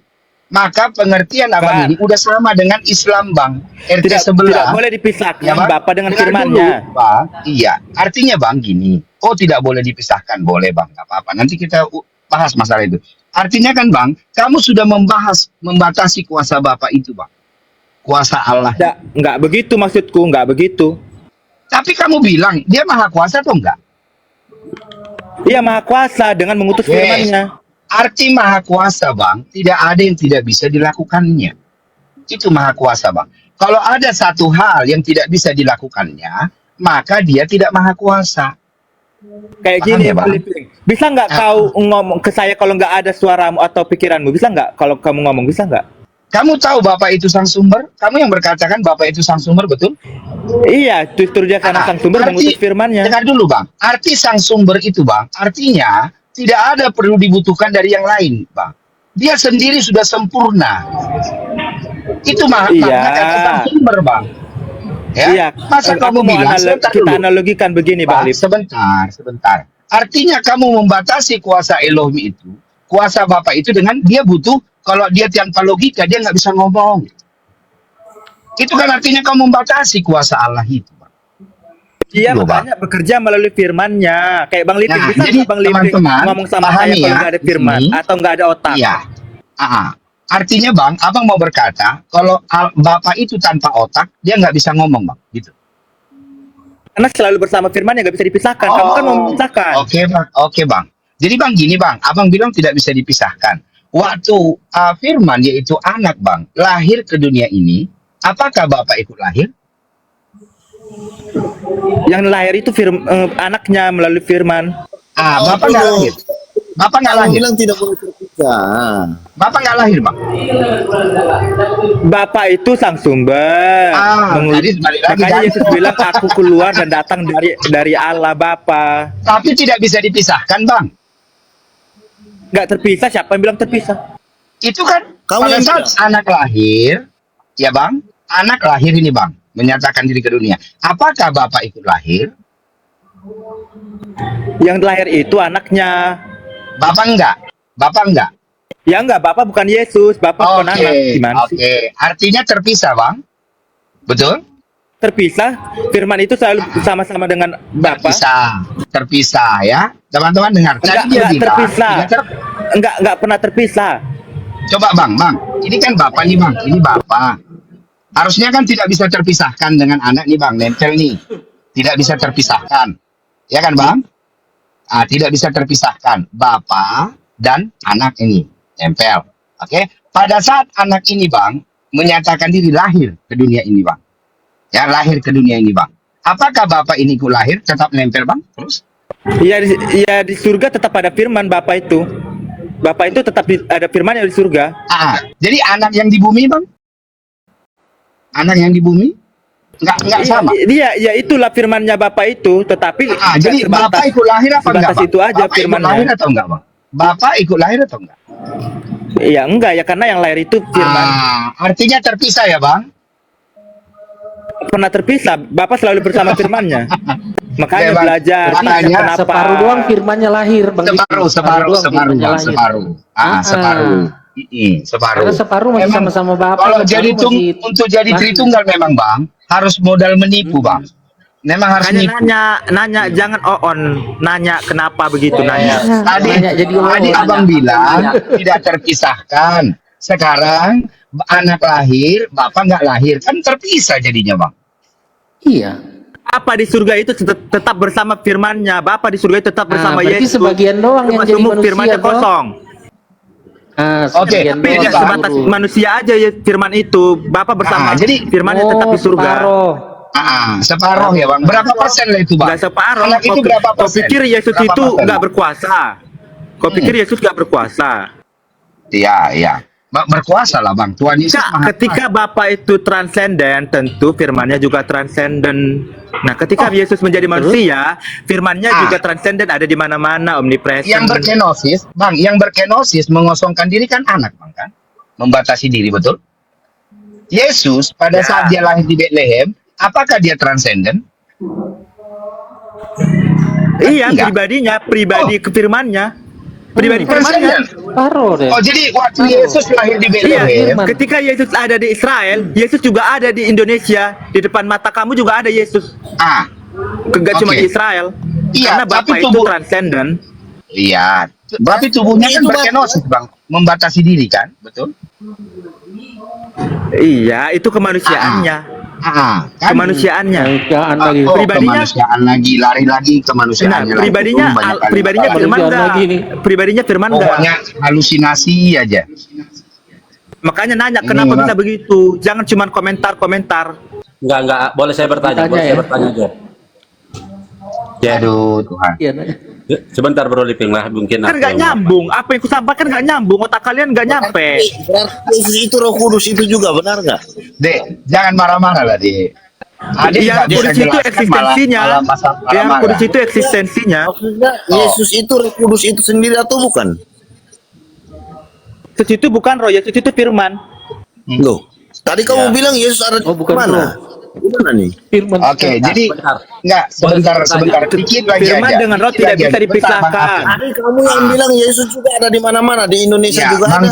Maka pengertian Abang Bang. ini udah sama dengan Islam, Bang. RT Tidak sebelah. boleh dipisahkan Ya, Bang? Bapa dengan Dengar firman-Nya. dulu, Bang. Iya, artinya Bang gini. Oh, tidak boleh dipisahkan, boleh Bang, nggak apa-apa. Nanti kita bahas masalah itu. Artinya kan Bang, kamu sudah membatasi kuasa Bapak itu, Bang. Kuasa Allah. Nggak begitu maksudku, nggak begitu. Tapi kamu bilang dia Maha Kuasa atau enggak? Iya, Maha Kuasa dengan mengutus Yes. firman-Nya. Arti Maha Kuasa, Bang, tidak ada yang tidak bisa dilakukannya. Itu Maha Kuasa, Bang. Kalau ada satu hal yang tidak bisa dilakukannya, maka dia tidak Maha Kuasa. Kayak Paham gini, ya, Bang? Filipin. Bisa nggak kau ngomong ke saya kalau nggak ada suaramu atau pikiranmu? Bisa nggak kalau kamu ngomong? Bisa nggak? Kamu tahu Bapak itu sang sumber? Kamu yang berkatakan Bapak itu sang sumber, betul? Iya, justru dia karena sang sumber mengutus firman-Nya. Dengar dulu, Bang. Arti sang sumber itu, Bang, artinya tidak ada perlu dibutuhkan dari yang lain, Bang. Dia sendiri sudah sempurna. Itu Iya. makna kata sang sumber, Bang. Ya, Iya, masa kamu aku mau bilang sebentar kita dulu. analogikan begini, Bang Lip. Sebentar. Artinya kamu membatasi kuasa Elohim itu, kuasa Bapa itu dengan dia butuh, kalau dia tanpa logika dia nggak bisa ngomong. Itu kan artinya kamu membatasi kuasa Allah itu, Bang. Iya, Loh, Bang. makanya bekerja melalui firman-Nya. Kayak Bang Liping, Nah, bisa jadi nggak Bang Liping teman-teman, ngomong sama saya pahami kalau ya, nggak ada di firman sini. atau nggak ada otak? Iya. Artinya Bang, abang mau berkata kalau Bapak itu tanpa otak dia nggak bisa ngomong, Bang, gitu. Karena selalu bersama firman yang nggak bisa dipisahkan. Kamu kan mau memisahkan. Oke, Bang. Oke, Bang. Jadi Bang gini, Bang. Abang bilang tidak bisa dipisahkan. Waktu Firman yaitu anak, Bang, lahir ke dunia ini, apakah Bapak ikut lahir? Yang lahir itu anaknya melalui firman. Bapak nggak lahir. Bapak nggak Kamu lahir. bilang tidak boleh terpisah. Bapak nggak lahir, Bang. Bapak itu sang sumber. Tadi balik lagi Makanya kan? Yesus bilang aku keluar dan datang dari Allah Bapa. Tapi tidak bisa dipisahkan, Bang. Nggak terpisah. Siapa yang bilang terpisah? Itu kan Kamu pada yang saat bilang. anak lahir, ya Bang, anak lahir ini, Bang, menyatakan diri ke dunia. Apakah Bapak ikut lahir? Yang lahir itu anaknya. Bapak enggak. Bapak enggak. Ya enggak, Bapak bukan Yesus. Bapak bukan anak. Gimana sih? Oke. Artinya terpisah, Bang. Betul? Terpisah. Firman itu selalu bersama-sama dengan Bapak. Terpisah ya. Teman-teman dengar. Tadi dia Enggak bilang, terpisah. Enggak pernah terpisah. Coba Bang. Ini kan Bapak nih, Bang. Ini Bapak. Harusnya kan tidak bisa terpisahkan dengan anak nih, Bang. Nempel nih. Tidak bisa terpisahkan. Ya kan, Bang? Tidak bisa terpisahkan. Bapak dan anak ini. Nempel. Oke. Pada saat anak ini, Bang, menyatakan diri lahir ke dunia ini, Bang. Ya, lahir ke dunia ini, Bang. Apakah Bapak ini ikut lahir tetap nempel, Bang? Terus? Ya di surga tetap ada firman Bapak itu. Bapak itu tetap ada firman yang di surga. Jadi anak yang di bumi, Bang? Anak yang di bumi? Enggak sama. Iya, ya itulah firmannya Bapak itu, tetapi Jadi Bapak ikut lahir apa enggak, sebatas Bang? itu aja Bapak ikut firmannya. lahir atau enggak, Bang? Bapak ikut lahir atau enggak? Iya, enggak ya, karena yang lahir itu firman. Artinya terpisah ya, Bang? Pernah terpisah, Bapak selalu bersama firmannya. Makanya Oke, Bang. belajar Makanya kenapa Separuh doang firmannya lahir, Bang. Separuh, doang firmannya Bang, lahir. separuh. Separuh. Separuh. Karena separuh masih Memang sama-sama Bapak. Kalau separuh jadi masih untuk jadi lahir. Tritunggal memang, Bang, harus modal menipu, Bang. Memang harus Hanya nipu. nanya jangan nanya kenapa begitu nanya. Tadi Abang bilang tidak terpisahkan. Sekarang anak lahir, Bapak nggak lahir, kan terpisah jadinya, Bang. Iya. Apa di surga itu tetap bersama firmannya. Bapak di surga itu tetap bersama berarti Yesus. sebagian doang yang Cuma jadi manusia, firmannya toh. kosong. Oke, sebagian Tapi doang tidak Bang. sebatas manusia aja ya firman itu. Bapak bersama jadi- firmannya tetap di surga. Separuh. Separuh ya, Bang. Berapa persen lah itu, Bang? Nggak separuh. Anak itu berapa Kau persen? pikir Yesus Berapa itu persen? nggak berkuasa? Kau pikir Yesus nggak berkuasa? Iya. Berkuasa lah, Bang. Tuhan Yesus Kak, Maha ketika Bapa itu transenden, tentu firmannya juga transenden. Nah, ketika Yesus menjadi manusia, firmannya juga transenden, ada di mana-mana, omnipresent. Yang berkenosis, Bang, yang berkenosis mengosongkan diri kan anak, Bang, kan? Membatasi diri, betul? Yesus pada saat dia lahir di Bethlehem, apakah dia transenden? Iya, Enggak. pribadi ke firmannya. Pribadi firmannya. Separuh deh. Oh, jadi waktu Yesus lahir di Iya, Bethlehem, ketika Yesus ada di Israel, Yesus juga ada di Indonesia. Di depan mata kamu juga ada Yesus. Enggak cuma Oke. di Israel. Iya, Karena tapi Bapa itu tubuh- transenden. iya. Tapi tubuhnya kan Itu, Bang. berkenosis, Bang. Membatasi diri kan, betul? Iya, itu kemanusiaannya. Kan? Kemanusiaannya. Jangan lagi. Pribadinya- kemanusiaan lagi, lari lagi Nah, kemanusiaannya lagi. pribadinya Banyak kali pribadinya masalah. firman Jangan enggak? lagi nih. Pribadinya firman enggak? Pokoknya halusinasi aja. Makanya nanya kenapa Bang. bisa begitu? Jangan cuma komentar-komentar. Enggak, boleh saya bertanya, Bertanya, ya. aja. Ya, Aduh, Tuhan. Iya, nanya. sebentar Bro Liping lah, mungkin Kan aku nggak yang- nyambung. Apa yang kusampaikan nggak nyambung. Otak kalian nggak nyampe. Berarti Yesus itu Roh Kudus itu juga, benar nggak? Dek, jangan marah-marah lah, Dek. Adik Yang nggak bisa kudus itu jelaskan, eksistensinya. malah pasal Yang marah-marah. kudus itu eksistensinya. Maksudnya Yesus itu Roh Kudus itu sendiri atau bukan? Yesus itu bukan roh, Yesus itu firman. Loh, tadi kamu bilang Yesus ada di bukan mana? Gimana nih? Firman. Oke, jadi enggak sebentar dikit lagi Firman aja. dengan roh Dikit tidak lagi bisa aja. Bentar, Bang dipisahkan. Afif. Tadi kamu yang bilang Yesus juga ada di mana-mana, di Indonesia Ya, juga Bang ada.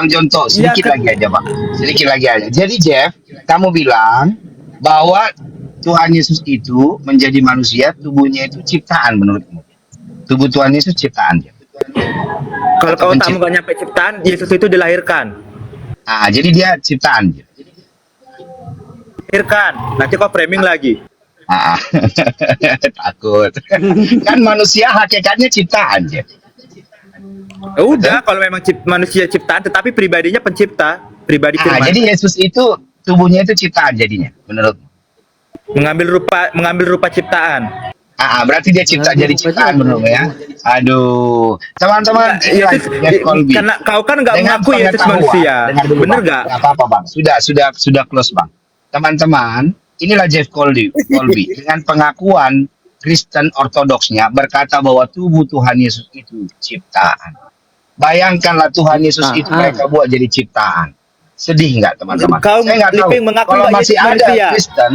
Jonto, sedikit Ya, lagi aja, Bang. Sedikit lagi aja. Jadi Jeff, kamu bilang bahwa Tuhan Yesus itu menjadi manusia, tubuhnya itu ciptaan menurutmu. Tubuh Tuhan Yesus ciptaan. Jeff. Kalau Atau kau tak mau nyampe ciptaan, Yesus itu dilahirkan. Ah, jadi dia ciptaan. Jeff. Dilahirkan. Nanti kau framing lagi. Ah, takut. Kan manusia hakikatnya ciptaan, Jeff. Ya udah, kalau memang manusia ciptaan, tetapi pribadinya pencipta, pribadi Ah, firman. jadi Yesus itu tubuhnya itu ciptaan jadinya, menurutmu. mengambil rupa ciptaan. Berarti dia cipta jadi ciptaan menurutmu ya. Aduh, teman-teman, inilah Yesus, Jeff Colby. karena kau kan nggak Dengan mengaku Yesus pengetahuan, manusia, dengar dulu, bener Bang. nggak? Nggak apa-apa, Bang. Sudah close, Bang. Teman-teman, inilah Jeff Colby dengan pengakuan Kristen ortodoksnya berkata bahwa tubuh Tuhan Yesus itu ciptaan. Bayangkanlah Tuhan Yesus itu mereka buat jadi ciptaan. Sedih nggak teman-teman? Kau, Saya nggak tahu. Liping, mengaku Kalau nggak masih Yesus ada manusia? Kristen,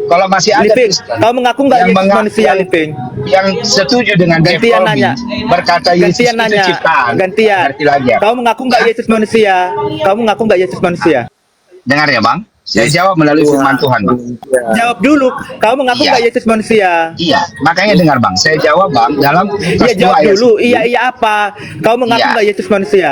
kalau masih ada Liping, Kristen, kau mengaku nggak yang Yesus mengaku- manusia, Liping? yang setuju dengan Jeff Gantian Colby nanya. berkata Yesus Gantian itu nanya. ciptaan. Gantian. Ngerti lagi ya? Kau mengaku nggak Ya? Yesus manusia? Kau mengaku nggak Yesus manusia? Dengar ya, Bang. Saya jawab melalui firman Tuhan, Bang. Jawab dulu. Kau mengaku Iya. nggak Yesus manusia? Iya, makanya dengar, Bang. Saya jawab, Bang, dalam Iya, Lukas 2 jawab ayat dulu. 10. Iya apa? Kau mengaku Iya. nggak Yesus manusia?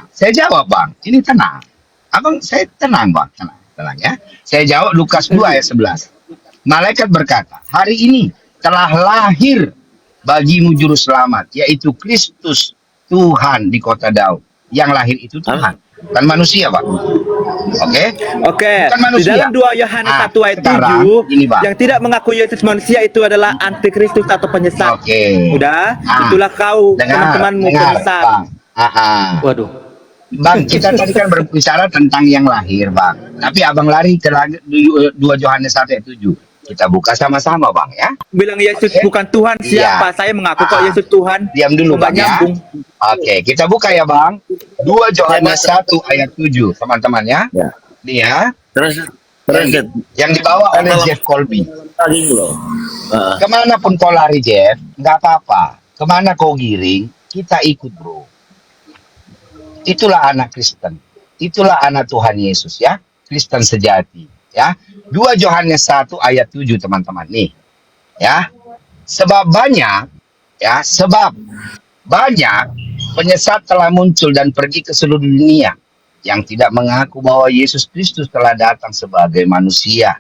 Saya jawab, Bang. Ini tenang. Abang, saya tenang, Bang. Tenang ya. Saya jawab Lukas 2 ayat 11. Malaikat berkata, hari ini telah lahir bagimu juru selamat, yaitu Kristus Tuhan di kota Daud. Yang lahir itu Tuhan, bukan manusia, Bang. Oke? Oke, Bukan di manusia. dalam 2 Yohanes 1 ayat sekarang, 7, gini, Bang. yang tidak mengaku Yesus manusia itu adalah antikristus atau penyesat. Oke. Udah, Ah, itulah kau, Dengar, teman-temanmu dengar, penyesat. Bang. Waduh. Bang, kita tadi kan berbicara tentang yang lahir, Bang. Tapi abang lari ke 2 Yohanes 1 ayat 7. Kita buka sama-sama, Bang, ya. Bilang Yesus Oke. bukan Tuhan, siapa? Iya. Saya mengaku kok Yesus Tuhan. Diam dulu, Nggak Bang, ya. nyambung. Oke, kita buka ya, Bang. 2 Yohanes 1 ayat 7, teman-teman ya. Ya. Nih ya. Terus Yang dibawa oleh Jeff Colby. tadi loh. Kemanapun kau lari, Jeff, nggak apa-apa. Kemana kau giring, kita ikut, bro. Itulah anak Kristen. Itulah anak Tuhan Yesus ya. Kristen sejati ya. 2 Yohanes 1 ayat 7 teman-teman nih. Ya. Sebab banyak penyesat telah muncul dan pergi ke seluruh dunia yang tidak mengaku bahwa Yesus Kristus telah datang sebagai manusia.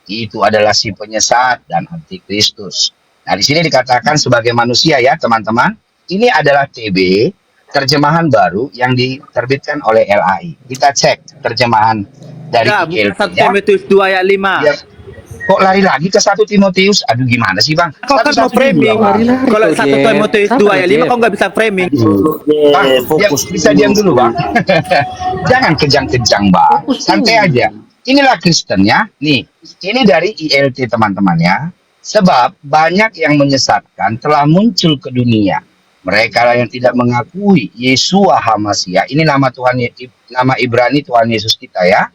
Itu adalah si penyesat dan antikristus. Nah, di sini dikatakan sebagai manusia ya, teman-teman. Ini adalah TB, terjemahan baru yang diterbitkan oleh LAI. Kita cek terjemahan dari Ya, bukan ILT 1 ya. Timotius 2 ayat 5. Ya. Kok lari lagi ke 1 Timotius? Aduh, gimana sih, Bang? Kau kan mau Satu-satu framing. dulu, Bang. Lari-lari Kalau kau, 1 Jeff. Timotius Sabar, 2 ayat 5 Jeff. kau nggak bisa framing. Bang, bisa diam dulu, Bang. Jangan kejang-kejang, Bang. Santai aja. Inilah Kristen ya. Nih, ini dari ILT teman-teman ya. Sebab banyak yang menyesatkan telah muncul ke dunia. Mereka lah yang tidak mengakui Yeshua HaMasiah. Ini nama Tuhan, nama Ibrani Tuhan Yesus kita ya.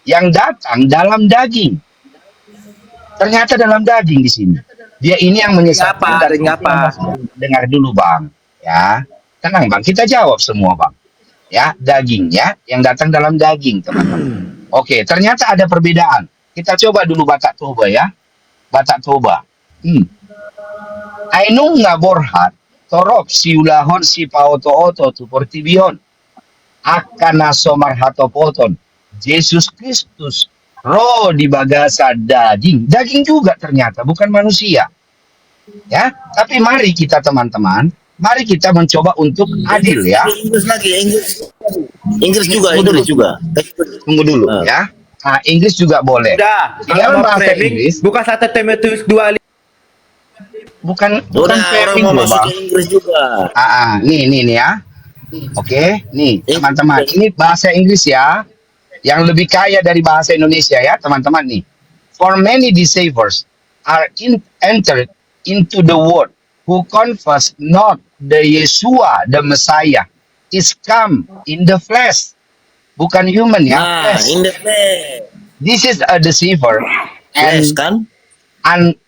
Yang datang dalam daging. Ternyata dalam daging di sini. Dia ini yang menyesatkan dari Ngapa? Dengar dulu, Bang. Ya. Tenang, Bang. Kita jawab semua, Bang. Ya, daging ya, yang datang dalam daging, teman-teman. Oke, ternyata ada perbedaan. Kita coba dulu Batak Toba ya. Batak Toba. Ainung ngaborhat torop siulahon si paoto-oto tu portibion. Akana somar hatopoton. Yesus Kristus roh di bagasa daging. Daging juga ternyata, bukan manusia. Ya, tapi mari kita teman-teman, mari kita mencoba untuk adil ya. Inggris lagi, Inggris juga. Tunggu dulu ya. Nah, Inggris juga boleh. Udah, Di kalau dalam mau bahasa framing, Inggris, bukan 1 Timotius 2 bukan Udah, orang framing mau loh, masuk Bang. ke Inggris juga. Nih ya. Oke, nih teman-teman, ini bahasa Inggris ya, yang lebih kaya dari bahasa Indonesia ya, teman-teman nih. For many deceivers are entered into the world who confess not the Yeshua the Messiah, is come in the flesh. Bukan human ya, Nah, flesh. in the flesh. This is a deceiver Flesh and kan?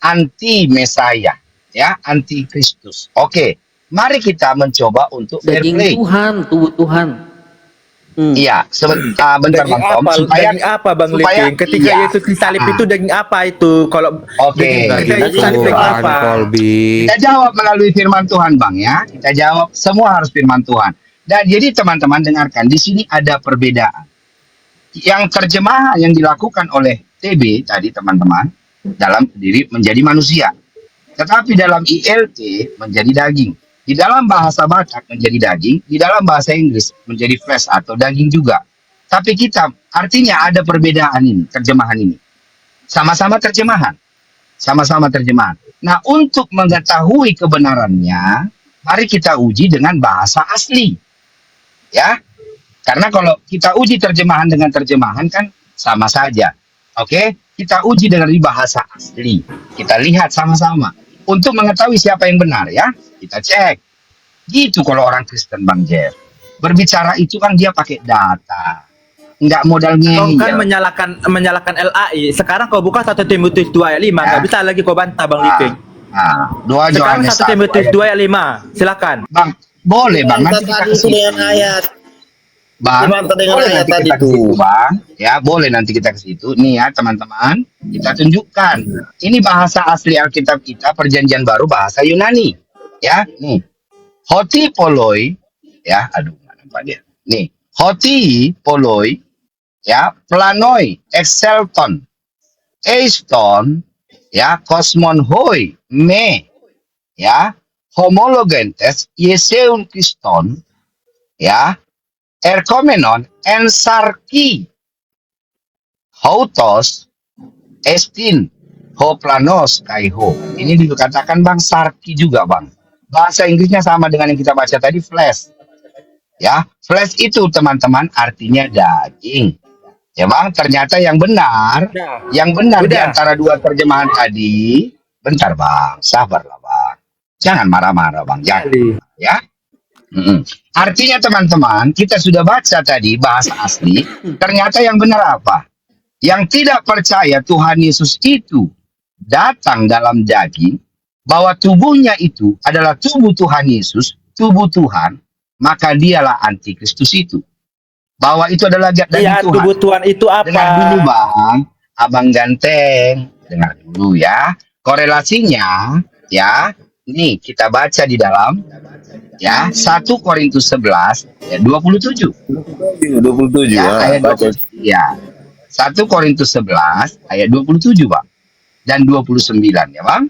anti Messiah, ya, anti Kristus. Oke, mari kita mencoba untuk fair Daging play. Tuhan, tubuh Tuhan. Iya, bentar Daging Bang Tom, apa? supaya Daging apa Bang Liping? Ketika iya. Yesus disalib Ah. itu daging apa itu? Kalau Oke. ketika Daging Yesus disalib daging Tuhan, apa? Kolbi. Kita jawab melalui firman Tuhan, Bang ya. Kita jawab semua harus firman Tuhan. Dan jadi teman-teman dengarkan, di sini ada perbedaan. Yang terjemahan yang dilakukan oleh TB tadi teman-teman dalam diri menjadi manusia. Tetapi dalam ILT menjadi daging. Di dalam bahasa Batak menjadi daging, di dalam bahasa Inggris menjadi flesh atau daging juga. Tapi kita artinya ada perbedaan ini, terjemahan ini. Sama-sama terjemahan. Sama-sama terjemahan. Nah, untuk mengetahui kebenarannya, mari kita uji dengan bahasa asli. Ya. Karena kalau kita uji terjemahan dengan terjemahan kan sama saja. Oke? Kita uji dengan bahasa asli. Kita lihat sama-sama. Untuk mengetahui siapa yang benar ya, kita cek. Gitu kalau orang Kristen Bang Jeff. Berbicara itu kan dia pakai data. Nggak modal Kau kan ngeyel. menyalahkan LAI. Sekarang kau buka 1 Timotius 2 ayat 5, Ya. nggak bisa lagi kau bantah Bang Liping. Nah, 2 Sekarang Yohanes 1 Timotius 2 ayat 5. Silakan. Bang, boleh Bang, Bantah nanti kita tadi ke itu situ. dengan ayat. Bang, Dibantah dengan boleh ayat nanti tadi kita ke tuh. situ, Bang. Ya, boleh nanti kita ke situ. Nih ya, teman-teman, kita tunjukkan. Ini bahasa asli Alkitab kita, Perjanjian Baru, bahasa Yunani. Ya, nih. Hoti poloi, ya, aduh, nggak nampak dia. Nih, hoti poloi, ya, planoi, excelton, eiston, ya, kosmon hoi, me, ya, homologentes, yeseun kriston, ya, erkomenon, ensarki, hautos, estin, hoplanos, kaiho. Ini dikatakan Bang sarki juga Bang. Bahasa Inggrisnya sama dengan yang kita baca tadi, flesh. Ya, flesh itu teman-teman artinya daging. Ya Bang, ternyata yang benar di Udah. antara dua terjemahan tadi, bentar Bang, sabarlah Bang. Jangan marah-marah Bang, jangan. Ya. Artinya teman-teman, kita sudah baca tadi bahasa asli, ternyata yang benar apa? Yang tidak percaya Tuhan Yesus itu datang dalam daging, bahwa tubuhnya itu adalah tubuh Tuhan Yesus, tubuh Tuhan, maka dialah antikristus itu. Bahwa itu adalah daging Iya, Tuhan. tubuh Tuhan itu apa? Dengar dulu Bang, Abang Ganteng, dengar dulu ya. Korelasinya ya, ini kita baca di dalam ya 1 Korintus 11 ya 27. 27 Ya, ayat baca. 20, ya. 1 Korintus 11 ayat 27, Bang. Dan 29 ya, Bang.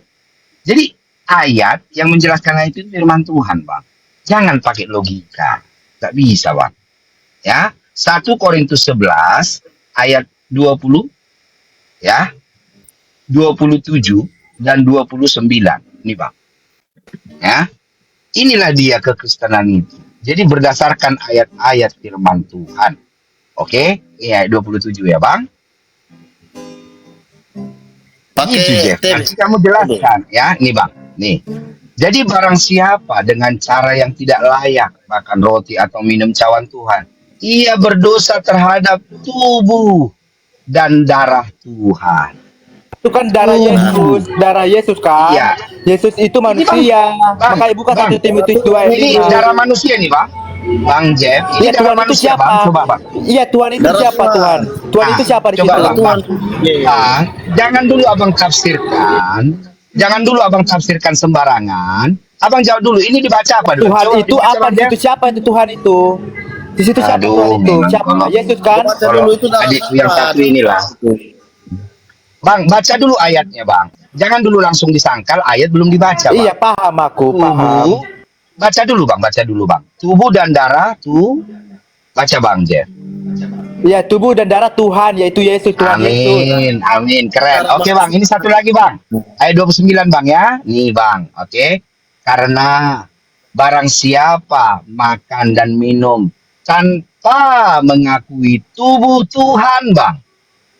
Jadi ayat yang menjelaskan ayat itu firman Tuhan, Bang. Jangan pakai logika. Nggak bisa, Bang. Ya, 1 Korintus 11 ayat 20 ya. 27 dan 29. Ini, Bang. Ya. Inilah dia kekristenan itu. Jadi berdasarkan ayat-ayat firman Tuhan. Oke, ini ayat 27 ya, Bang. Pakai Gitu, Jeff. tem- Nanti kamu jelaskan ya, nih Bang. Nih. Jadi barang siapa dengan cara yang tidak layak makan roti atau minum cawan Tuhan, ia berdosa terhadap tubuh dan darah Tuhan. Itu kan darah Yesus kan? Iya. Yesus itu manusia. Bang, Makanya buka Bang. 1 Timotius 2 ayat Ini 5. darah manusia nih, Bang. Bang Jeff, ini Iya, darah Tuhan itu manusia, siapa? Bang. Coba, Bang. Iya, Tuhan itu Darah siapa Tuhan. Tuhan? Tuhan itu siapa di Coba, situ? Bang. Tuhan. Bang, jangan dulu Abang tafsirkan. Jangan dulu Abang tafsirkan sembarangan. Abang jawab dulu, ini dibaca apa dulu? Tuhan Coba itu dibaca, apa? Bang, Di situ Jeff. siapa itu Tuhan itu? Di situ siapa Aduh, Tuhan itu? memang. Siapa? Yesus kan? Baca Kalau dulu itu dalam adikku yang surat. satu inilah. Bang, baca dulu ayatnya, Bang. Jangan dulu langsung disangkal, ayat belum dibaca, Bang. Iya, paham aku, paham. Tubuh, baca dulu, Bang. Baca dulu, Bang. Tubuh dan darah, baca, Bang, Jeff. Iya, tubuh dan darah Tuhan, yaitu Yesus, Tuhan Yesus. Amin, amin, keren. Oke, Bang, ini satu lagi, Bang. Ayat 29, Bang, ya. Nih, Bang, oke. Karena barang siapa makan dan minum tanpa mengakui tubuh Tuhan, Bang.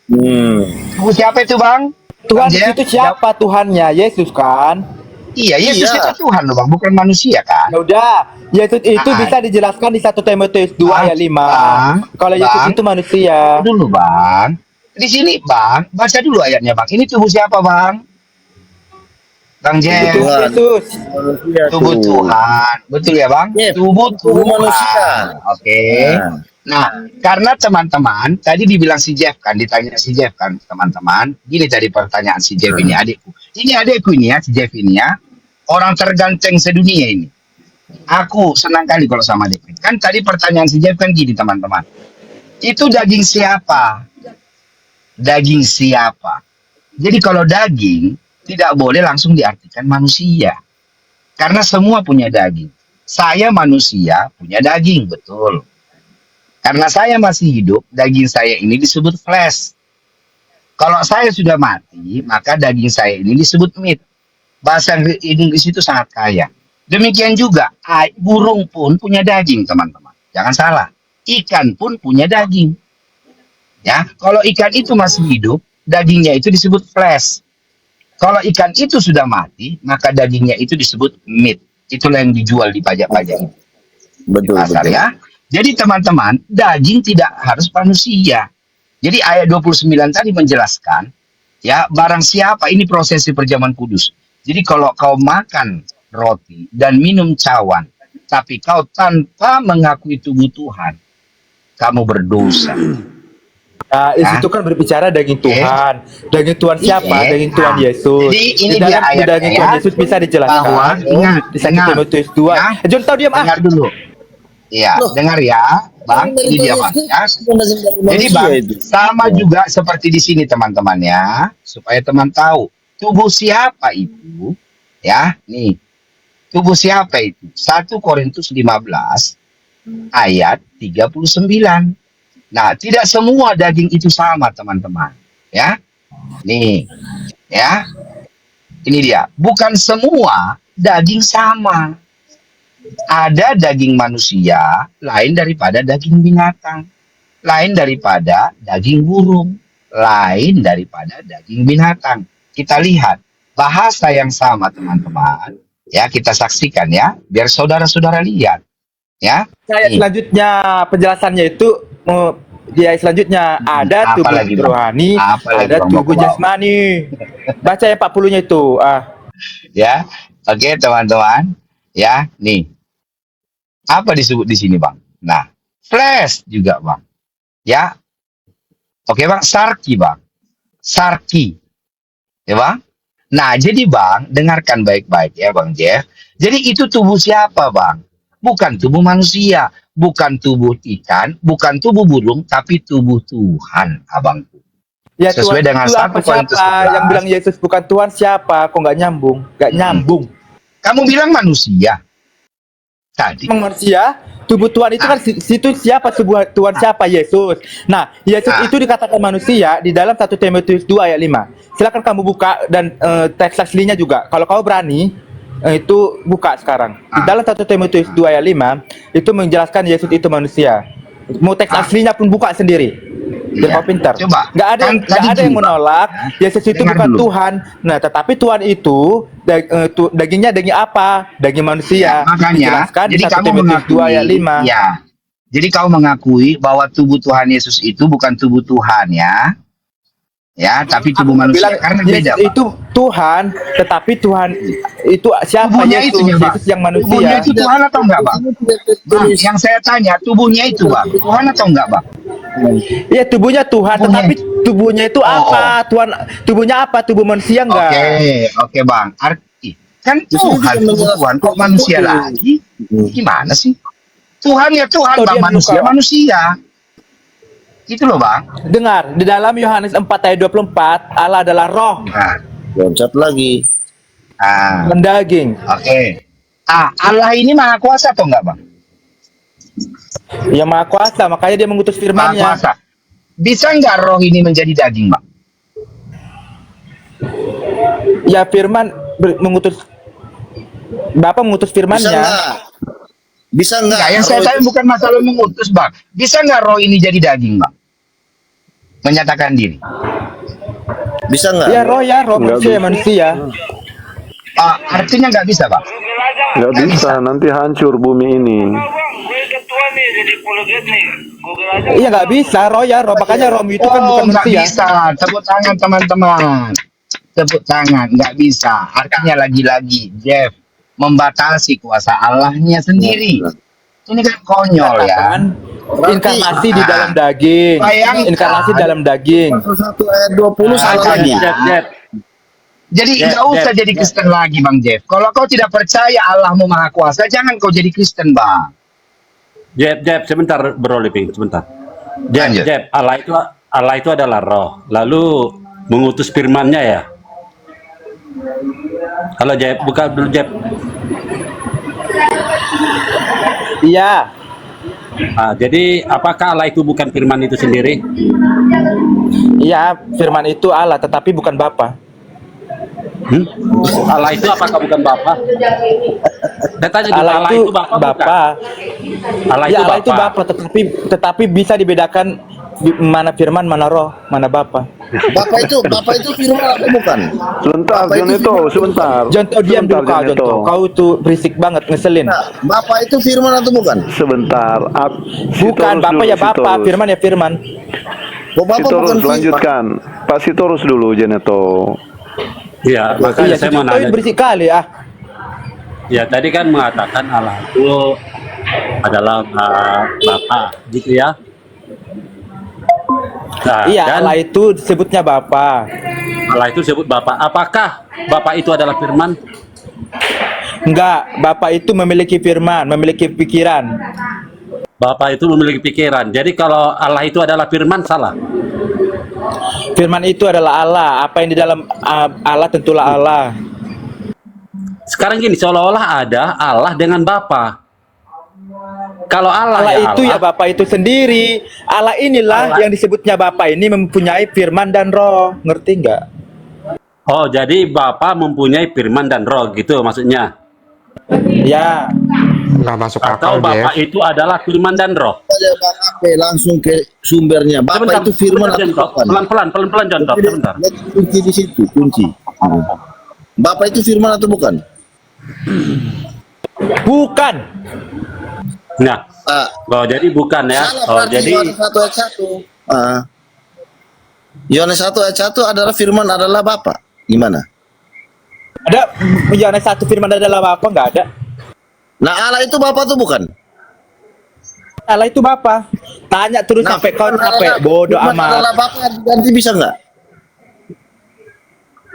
Tubuh siapa itu, Bang? Tuhan Bang Jeff, itu siapa Tuhannya? Yesus kan? Iya, Yesus Iya. itu Tuhan loh Bang, bukan manusia kan? Ya udah, Yesus itu Ah. bisa dijelaskan di 1 Timotius 2 ayat 5. Bang, Kalau Yesus Bang. itu manusia. Dulu Bang. Di sini Bang, baca dulu ayatnya Bang. Ini tubuh siapa Bang? Bang Itu Jem. Tuhan Yesus. Manusia Tubuh tuh. Tuhan. Betul ya Bang? Iya, Tubuh tubuh Tuhan. manusia. Oke. Nah. Nah, karena teman-teman, tadi dibilang si Jeff kan, ditanya si Jeff kan, teman-teman. Gini tadi pertanyaan si Jeff ini, adikku. Ini adikku ini ya, si Jeff ini ya. Orang terganteng sedunia ini. Aku senang kali kalau sama adikku. Kan tadi pertanyaan si Jeff kan gini teman-teman. Itu daging siapa? Daging siapa? Jadi kalau daging, tidak boleh langsung diartikan manusia. Karena semua punya daging. Saya manusia punya daging, betul. Karena saya masih hidup, daging saya ini disebut flesh. Kalau saya sudah mati, maka daging saya ini disebut meat. Bahasa Inggris itu sangat kaya. Demikian juga, burung pun punya daging, teman-teman. Jangan salah. Ikan pun punya daging. Ya, kalau ikan itu masih hidup, dagingnya itu disebut flesh. Kalau ikan itu sudah mati, maka dagingnya itu disebut meat. Itulah yang dijual di pajak-pajak itu. Di pasar ya. Jadi teman-teman, daging tidak harus manusia. Jadi ayat 29 tadi menjelaskan, ya barang siapa, ini prosesi perjamuan kudus. Jadi kalau kau makan roti dan minum cawan, tapi kau tanpa mengakui tubuh Tuhan, kamu berdosa. Nah, itu kan berbicara daging Tuhan. Daging Tuhan siapa? Iya. Daging Tuhan Nah, Yesus. jadi ini Di dalam dia ayatnya daging ya, Tuhan Yesus bisa bahwa dijelaskan ingat, di 1 dengar, Timotius 2. ya. John tahu diam ah. Dengar dulu. Iya, dengar ya, Bang. Ini dia Bang. Ya. Jadi Bang, sama juga seperti di sini teman-teman ya, supaya teman tahu tubuh siapa itu, ya. Nih, tubuh siapa itu? 1 Korintus 15 ayat 39. Nah, tidak semua daging itu sama teman-teman, ya. Nih, ya. Ini dia. Bukan semua daging sama. Ada daging manusia lain daripada daging binatang, lain daripada daging burung, lain daripada daging binatang. Kita lihat bahasa yang sama teman-teman, ya kita saksikan ya, biar saudara-saudara lihat, ya. Ayat Nih, selanjutnya penjelasannya itu di ayat selanjutnya ada apa tubuh lagi, Bang? rohani, Apa lagi, ada Bang, tubuh bawa-bawa? jasmani. Baca ayat 40-nya itu. Ya, oke teman-teman, ya, nih. Apa disebut di sini, Bang? Nah, flesh juga, Bang. Ya. Oke, Bang, sarki, Bang. Sarki. Ya, Bang? Nah, jadi, Bang, dengarkan baik-baik ya, Bang Jeff. Jadi itu tubuh siapa, Bang? Bukan tubuh manusia, bukan tubuh ikan, bukan tubuh burung, tapi tubuh Tuhan, abangku. Ya Sesuai Tuhan dengan itu 1 apa Korintus siapa? 11. Yang bilang Yesus bukan Tuhan siapa? Kok nggak nyambung? Nggak nyambung. Kamu bilang manusia tadi. Manusia, tubuh Tuhan itu kan situ siapa sebuah Tuhan siapa? Yesus. Nah, Yesus itu dikatakan manusia di dalam 1 Timotius 2 ayat 5. Silakan kamu buka dan teks aslinya juga. Kalau kamu berani itu buka sekarang. Di dalam 1 Timotius 2 ayat 5 itu menjelaskan Yesus itu manusia. Mau teks aslinya pun buka sendiri. Dan Iya. kau pintar. Coba. Nggak ada, Kan nggak tadi ada yang gini, menolak Yesus itu dengar bukan dulu. Tuhan. Nah, tetapi Tuhan itu dagingnya daging apa? Daging manusia. Ya, makanya, Dijelaskan di jadi 1 kamu Timotius 2 mengakui, ayat 5. ya. Jadi kau mengakui bahwa tubuh Tuhan Yesus itu bukan tubuh Tuhan ya. Ya, tapi tubuh manusia. Bilang Karena Yesus beda, Pak. itu Tuhan, tetapi Tuhan itu siapa? Tubuhnya Yesus, itu ya, Bang. Yesus yang manusia. Tubuhnya itu Tuhan atau enggak, Bang? Bang, yang saya tanya, tubuhnya itu, Bang. Tuhan atau enggak, Bang? Iya, tubuhnya Tuhan, Tubuhnya tetapi tubuhnya itu apa? Tuhan, tubuhnya apa? Tubuh manusia enggak? Oke, Bang. Arti kan Tuhan, tubuh Tuhan kok manusia lagi? Gimana sih? Tuhan ya Tuhan, Oh, Bang. dia Manusia, lupa. manusia. Itu loh, Bang. Dengar, di dalam Yohanes 4 ayat 24, Allah adalah roh Nah, Loncat lagi. dan daging. Oke. Allah ini maha kuasa atau enggak, Bang? Yang maha kuasa, makanya dia mengutus Maha firman-Nya. kuasa. Bisa enggak roh ini menjadi daging, Bang? Ya firman mengutus Bapak mengutus Bisa firman-Nya. nggak? Bisa nggak? Enggak, yang saya tanya bukan masalah mengutus, Bang. Bisa enggak roh ini jadi daging, Bang? Menyatakan diri. Bisa nggak? Ya roh manusia. Artinya nggak bisa, Pak. Nggak bisa, nanti hancur bumi ini. Iya nggak bisa, roh ya, roh. Makanya roh itu kan bukan Nggak manusia. bisa. Tepuk tangan teman-teman. Tepuk tangan, nggak bisa. Artinya lagi-lagi Jeff membatasi kuasa Allahnya sendiri. Ini kan konyol ya. Inkarnasi di dalam daging. Bayangkan. Inkarnasi dalam daging. Pasal 1 ayat 20 salah lagi. Makanya, jadi nggak usah jadi Kristen lagi, Bang Jeff. Kalau kau tidak percaya Allahmu Maha Kuasa, jangan kau jadi Kristen, Bang. Jeb, sebentar Bro Liping, sebentar. Lanjut. Jeb, Allah itu adalah roh. Lalu mengutus firman-Nya ya. Kalau Jeb, buka dulu Jeb. Iya. Jadi apakah Allah itu bukan firman itu sendiri? Iya, firman itu Allah, tetapi bukan Bapa. Allah itu apakah bukan Bapa? Saya tanya juga, Allah itu Bapa bukan? Allah Ya, itu Allah itu Bapa. Bapa, tetapi bisa dibedakan mana firman, mana roh, mana Bapa. Bapak itu firman atau bukan? Sebentar, Bapak itu Jonito, firman. sebentar. Jonto, diam dulu kau, Jonito. Jonto. Kau tuh berisik banget, ngeselin. Nah, Bapak itu firman atau bukan? Sebentar. Bukan Sitorus Bapa dulu, ya Bapa, Sitorus. firman ya firman. Oh, Bapak bukan Sitorus, firman. lanjutkan. Pak Sitorus dulu, Jonito. Iya, makanya Iya, saya mau Jonto nanya. berisik kali ah. Ya, tadi kan mengatakan Allah itu adalah Bapa, gitu ya. Nah, Iya, dan Allah itu disebutnya Bapa. Allah itu disebut Bapa. Apakah Bapa itu adalah firman? Enggak, Bapa itu memiliki firman, memiliki pikiran. Bapa itu memiliki pikiran. Jadi kalau Allah itu adalah firman, salah. Firman itu adalah Allah. Apa yang di dalam Allah tentulah Allah. Sekarang gini, seolah-olah ada Allah dengan Bapa. Kalau Allah, Allah ya itu ya Bapa itu sendiri. Allah inilah yang disebutnya Bapa ini mempunyai firman dan roh. Ngerti enggak? Oh, jadi Bapa mempunyai firman dan roh gitu maksudnya. Ya. Nggak masuk Atau akal, Bapa Jeff. itu adalah firman dan roh. Saja Bang Ape langsung ke sumbernya. Bapak itu firman atau Jonto. bukan? Pelan-pelan Jonto, sebentar. Kunci di situ, kunci. Bapak itu firman atau bukan? Bukan. Nah, oh jadi bukan ya. Salah Oh berarti jadi Yohanes 1 ayat 1. Yohanes 1 ayat 1 adalah firman adalah Bapa. Gimana? Ada Yohanes 1 firman adalah Bapa enggak ada? Nah, Allah itu Bapa tuh bukan? Allah itu Bapa. Tanya terus sampai kau firman sampai adalah- bodoh firman adalah amat. Bapa ganti bisa nggak?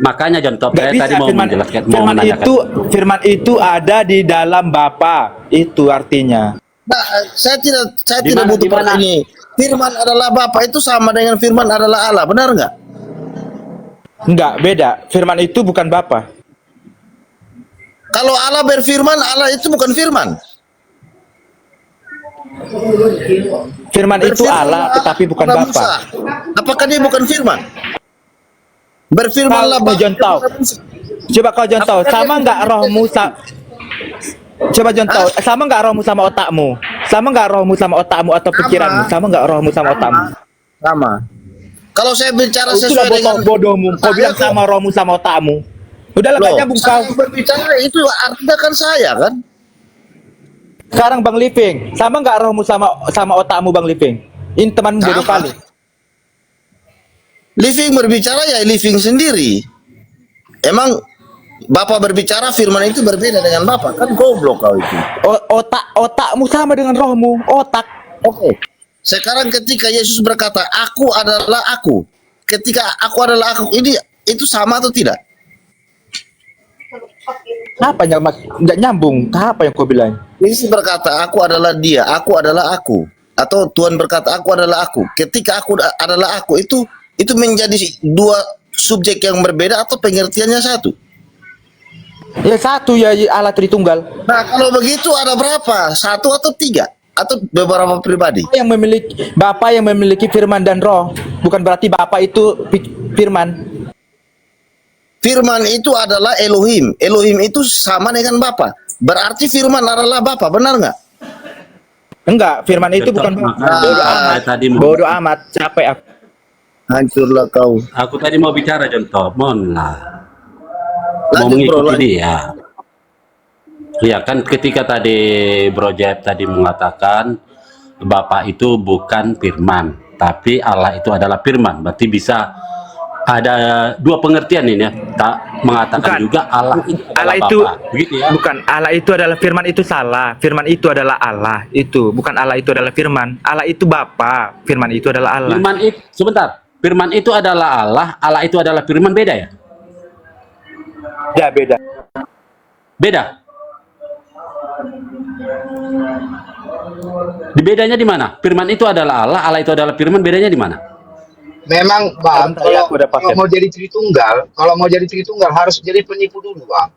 makanya Jonto, Nggak saya bisa tadi mau firman, menjelaskan, mau firman menanyakan. firman itu ada di dalam Bapa. Itu artinya. Nah, saya tidak Di mana- butuh di mana? ini. Firman adalah Bapa itu sama dengan firman adalah Allah, benar nggak? Enggak, beda. Firman itu bukan Bapa. Kalau Allah berfirman, Allah itu bukan firman. Firman itu Berfirman Allah tetapi bukan kepada Bapa. Musa. Apakah dia bukan firman? Berfirmanlah Kau Jonto. Coba kau Jonto, sama enggak rohmu Coba Jonto, sama enggak rohmu sama otakmu? Sama enggak rohmu sama otakmu atau pikiranmu? Sama enggak rohmu sama otakmu? Sama. Kalau saya bicara Itulah sesuai dengan bodohmu. Kau bilang sama rohmu sama otakmu. Udahlah Loh, gak nyambung kau. saya berbicara itu artinya kan saya kan. Sekarang Bang Living, sama enggak rohmu sama otakmu Bang Living? Ini temanmu bodoh Sama. kali. Living berbicara ya living sendiri. Emang Bapak berbicara firman itu berbeda dengan Bapak kan goblok kau itu. Otakmu sama dengan rohmu. Otak. Oke. Sekarang ketika Yesus berkata, "Aku adalah aku." Ketika aku adalah aku, ini itu sama atau tidak? Apa yang nggak nyambung? Apa yang kau bilang? Yesus berkata, "Aku adalah dia, aku adalah aku." Atau Tuhan berkata, "Aku adalah aku." Ketika aku adalah aku itu menjadi dua subjek yang berbeda atau pengertiannya satu? Ya satu ya Allah Tritunggal. Nah, kalau begitu ada berapa? Satu atau tiga? Atau beberapa pribadi? Bapak yang memiliki firman dan roh, bukan berarti Bapak itu firman. Firman itu adalah Elohim. Elohim itu sama dengan Bapa. Berarti firman adalah Bapa, benar nggak? Enggak, firman itu bukan bodoh amat. Bodoh amat, capek aku. Hancurlah kau. Aku tadi mau bicara Jonto, mohonlah. mau Lanjut, bro, mengikuti lanjut. dia. Ya kan ketika tadi Bro Jeb tadi mengatakan Bapa itu bukan firman, tapi Allah itu adalah firman. Berarti bisa ada dua pengertian ini ya. Tak mengatakan Bukan. juga Allah itu adalah Allah itu Bapa. Begitu ya. bukan Allah itu adalah firman, itu salah. Firman itu adalah Allah, itu bukan Allah itu adalah firman. Allah itu Bapa, firman itu adalah Allah. Firman itu sebentar. Firman itu adalah Allah, Allah itu adalah firman, beda ya? Ya beda. Beda. Di bedanya di mana? Firman itu adalah Allah, Allah itu adalah firman, bedanya di mana? Memang Bang, Sebentar ya, kalau, aku udah pakai. kalau mau jadi Tritunggal harus jadi penipu dulu Bang.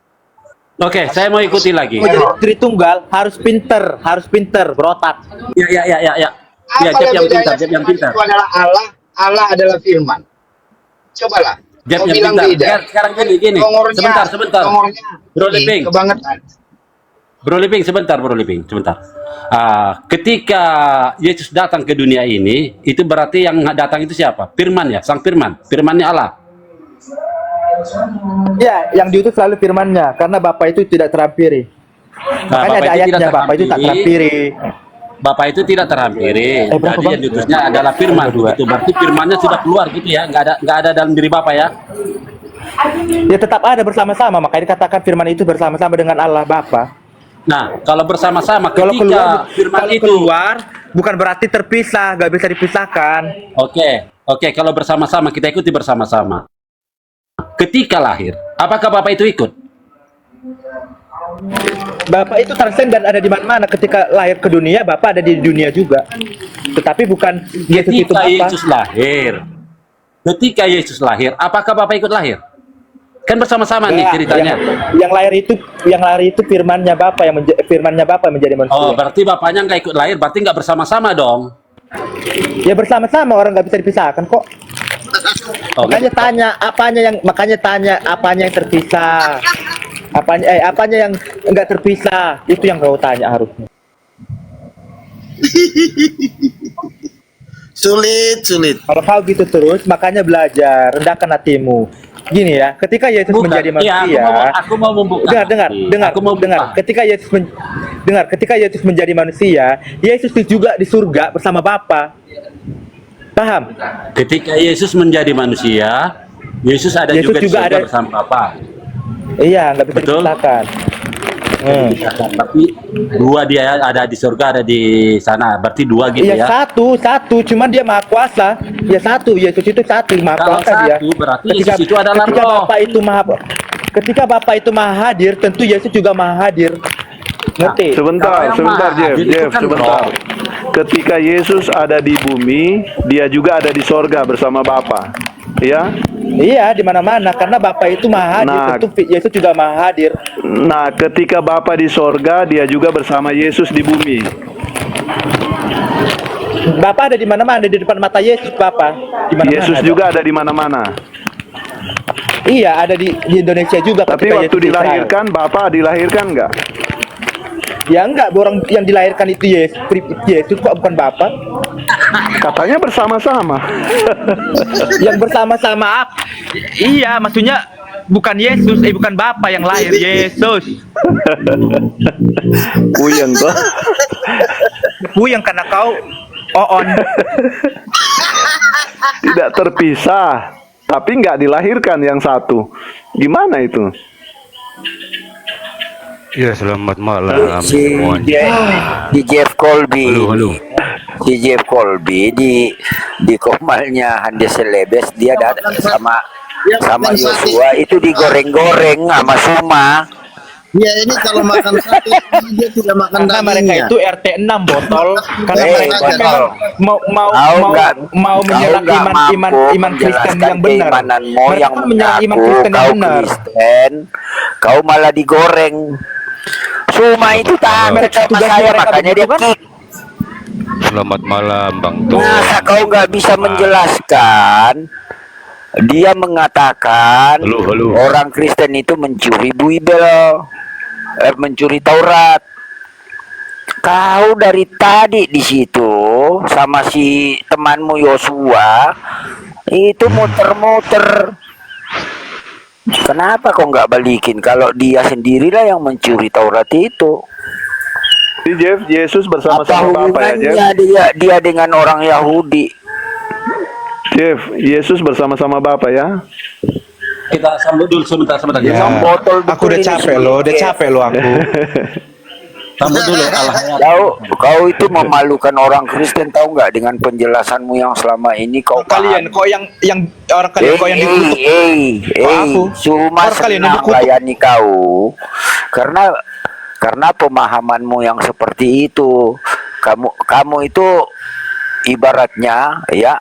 Oke, saya mau ikuti lagi. Mau jadi Tritunggal harus pinter, berotak. Ya. Ya, Apa Jeb yang bedanya pintar, Jeb yang firman pintar. itu adalah Allah, Allah adalah firman. Cobalah. Jeb Kau yang bilang pintar. beda. Sekarang gini. Nomornya, Sebentar. Nomornya Bro Liping. kebangetan. Bro Liping, sebentar. Ketika Yesus datang ke dunia ini, itu berarti yang datang itu siapa? Firman ya, sang firman. Firmannya Allah. Ya, yang diutus selalu firman-Nya, karena Bapa itu tidak terampiri. Nah, Makanya ada Bapa itu tidak ayatnya, Bapa itu tak terampiri. Bapa itu tidak terhampiri. berapa, Jadi Bang? yang diutusnya adalah firman. Begitu. Berarti firmannya sudah keluar gitu ya. Nggak ada dalam diri Bapa ya. Ya tetap ada bersama-sama, makanya dikatakan firman itu bersama-sama dengan Allah Bapa. Nah, kalau bersama-sama Kalau ketika keluar, firman kalau itu keluar bukan berarti terpisah, nggak bisa dipisahkan. Oke, kalau bersama-sama kita ikuti bersama-sama. Ketika lahir, apakah Bapak itu ikut? Bapak itu transenden, ada di mana-mana. Ketika lahir ke dunia, Bapak ada di dunia juga. Tetapi bukan Yesus itu Ketika Bapa. Yesus lahir. Ketika Yesus lahir, apakah Bapak ikut lahir? Kan bersama-sama nih Ya, ceritanya. yang lahir itu firman-Nya Bapa firman-Nya Bapa menjadi manusia. Oh, berarti Bapaknya nggak ikut lahir, berarti nggak bersama-sama dong. Ya bersama-sama, orang nggak bisa dipisahkan kok. Oh, Makanya tanya apanya yang terpisah. Apanya yang enggak terpisah, itu yang kau tanya harusnya. Sulit. Kalau kau gitu terus, makanya belajar, rendahkan hatimu. Gini ya, ketika Yesus Bukan. menjadi Iya, manusia, aku mau membuka. dengar. Aku mau Dengar. buka. Ketika Yesus menjadi manusia, Yesus itu juga di surga bersama Bapa. Paham? Ketika Yesus menjadi manusia, Yesus ada Yesus juga di juga surga ada- bersama Bapa. Iya, nggak bisa Betul. dipisahkan. Tapi dua dia ada di surga, ada di sana. Berarti dua gitu Iya, ya. satu, cuman dia maha kuasa. Ya satu, Yesus itu satu, maha Kalau kuasa dia. satu, berarti Yesus itu adalah ketika roh. Ketika Bapa itu maha hadir, tentu Yesus juga maha hadir. Ngerti? Sebentar, Kalau yang Jeff, mahal, itu kan sebentar. roh. Ketika Yesus ada di bumi, dia juga ada di sorga bersama Bapa. Ya. Iya, di mana-mana karena Bapa itu maha hadir, Nah. tentu Yesus juga maha hadir. Nah, ketika Bapa di sorga, dia juga bersama Yesus di bumi. Bapa ada di mana-mana, ada di depan mata Yesus Bapa. Di mana-mana Yesus ada. juga ada di mana-mana. Iya, ada di Indonesia juga. Tapi ketika waktu Yesus di Israel. dilahirkan, Bapa dilahirkan enggak? Ya enggak, orang yang dilahirkan itu Yesus kok bukan Bapa. Katanya bersama-sama. Yang bersama-sama iya, maksudnya bukan Yesus, bukan Bapa yang lahir, Yesus. Puyeng toh. Puyeng karena kau oon. Tidak terpisah, tapi nggak dilahirkan yang satu. Gimana itu? Ya, selamat malam si semuanya. Jeff Colby Halo. si Jeff Colby di komalnya Hande Selebes dia datang sama Yosua itu digoreng-goreng sama Suma. Ya ini kalau makan sate dia tidak makan Karena mereka dagingnya. itu RT 6 botol, karena mereka kan botol. mau menyerang iman Kristen yang benar. Keimananmu Mereka yang kan menyerang iman mengaku Kristen yang kau benar. Kristen, kau malah digoreng. Suma itu taat Mereka sama tugasnya saya, mereka makanya dia begitu kan? kick. Selamat malam Bang Tom. Masa kau nggak bisa menjelaskan? Dia mengatakan Halo. orang Kristen itu mencuri Bible, mencuri Taurat. Kau dari tadi di situ sama si temanmu Yosua itu muter-muter. Kenapa kok nggak balikin? Kalau dia sendirilah yang mencuri Taurat itu. Si Jeff, Yesus Apa bersama-sama Bapa ya, Jeff? hubungannya dia dengan orang Yahudi? Jeff, Yesus bersama-sama Bapa ya. Kita sambut dulu sebentar. Ya. Yang botol Aku udah betul ini capek loh, udah capek loh aku. Sambut dulu Allahnya. Kau itu memalukan orang Kristen, tahu nggak, dengan penjelasanmu yang selama ini kau Kalian kok yang orang kalian kok yang dikutuk. aku? Cuma Orang kalian yang senang dikutuk. layani kau karena pemahamanmu yang seperti itu. Kamu itu ibaratnya ya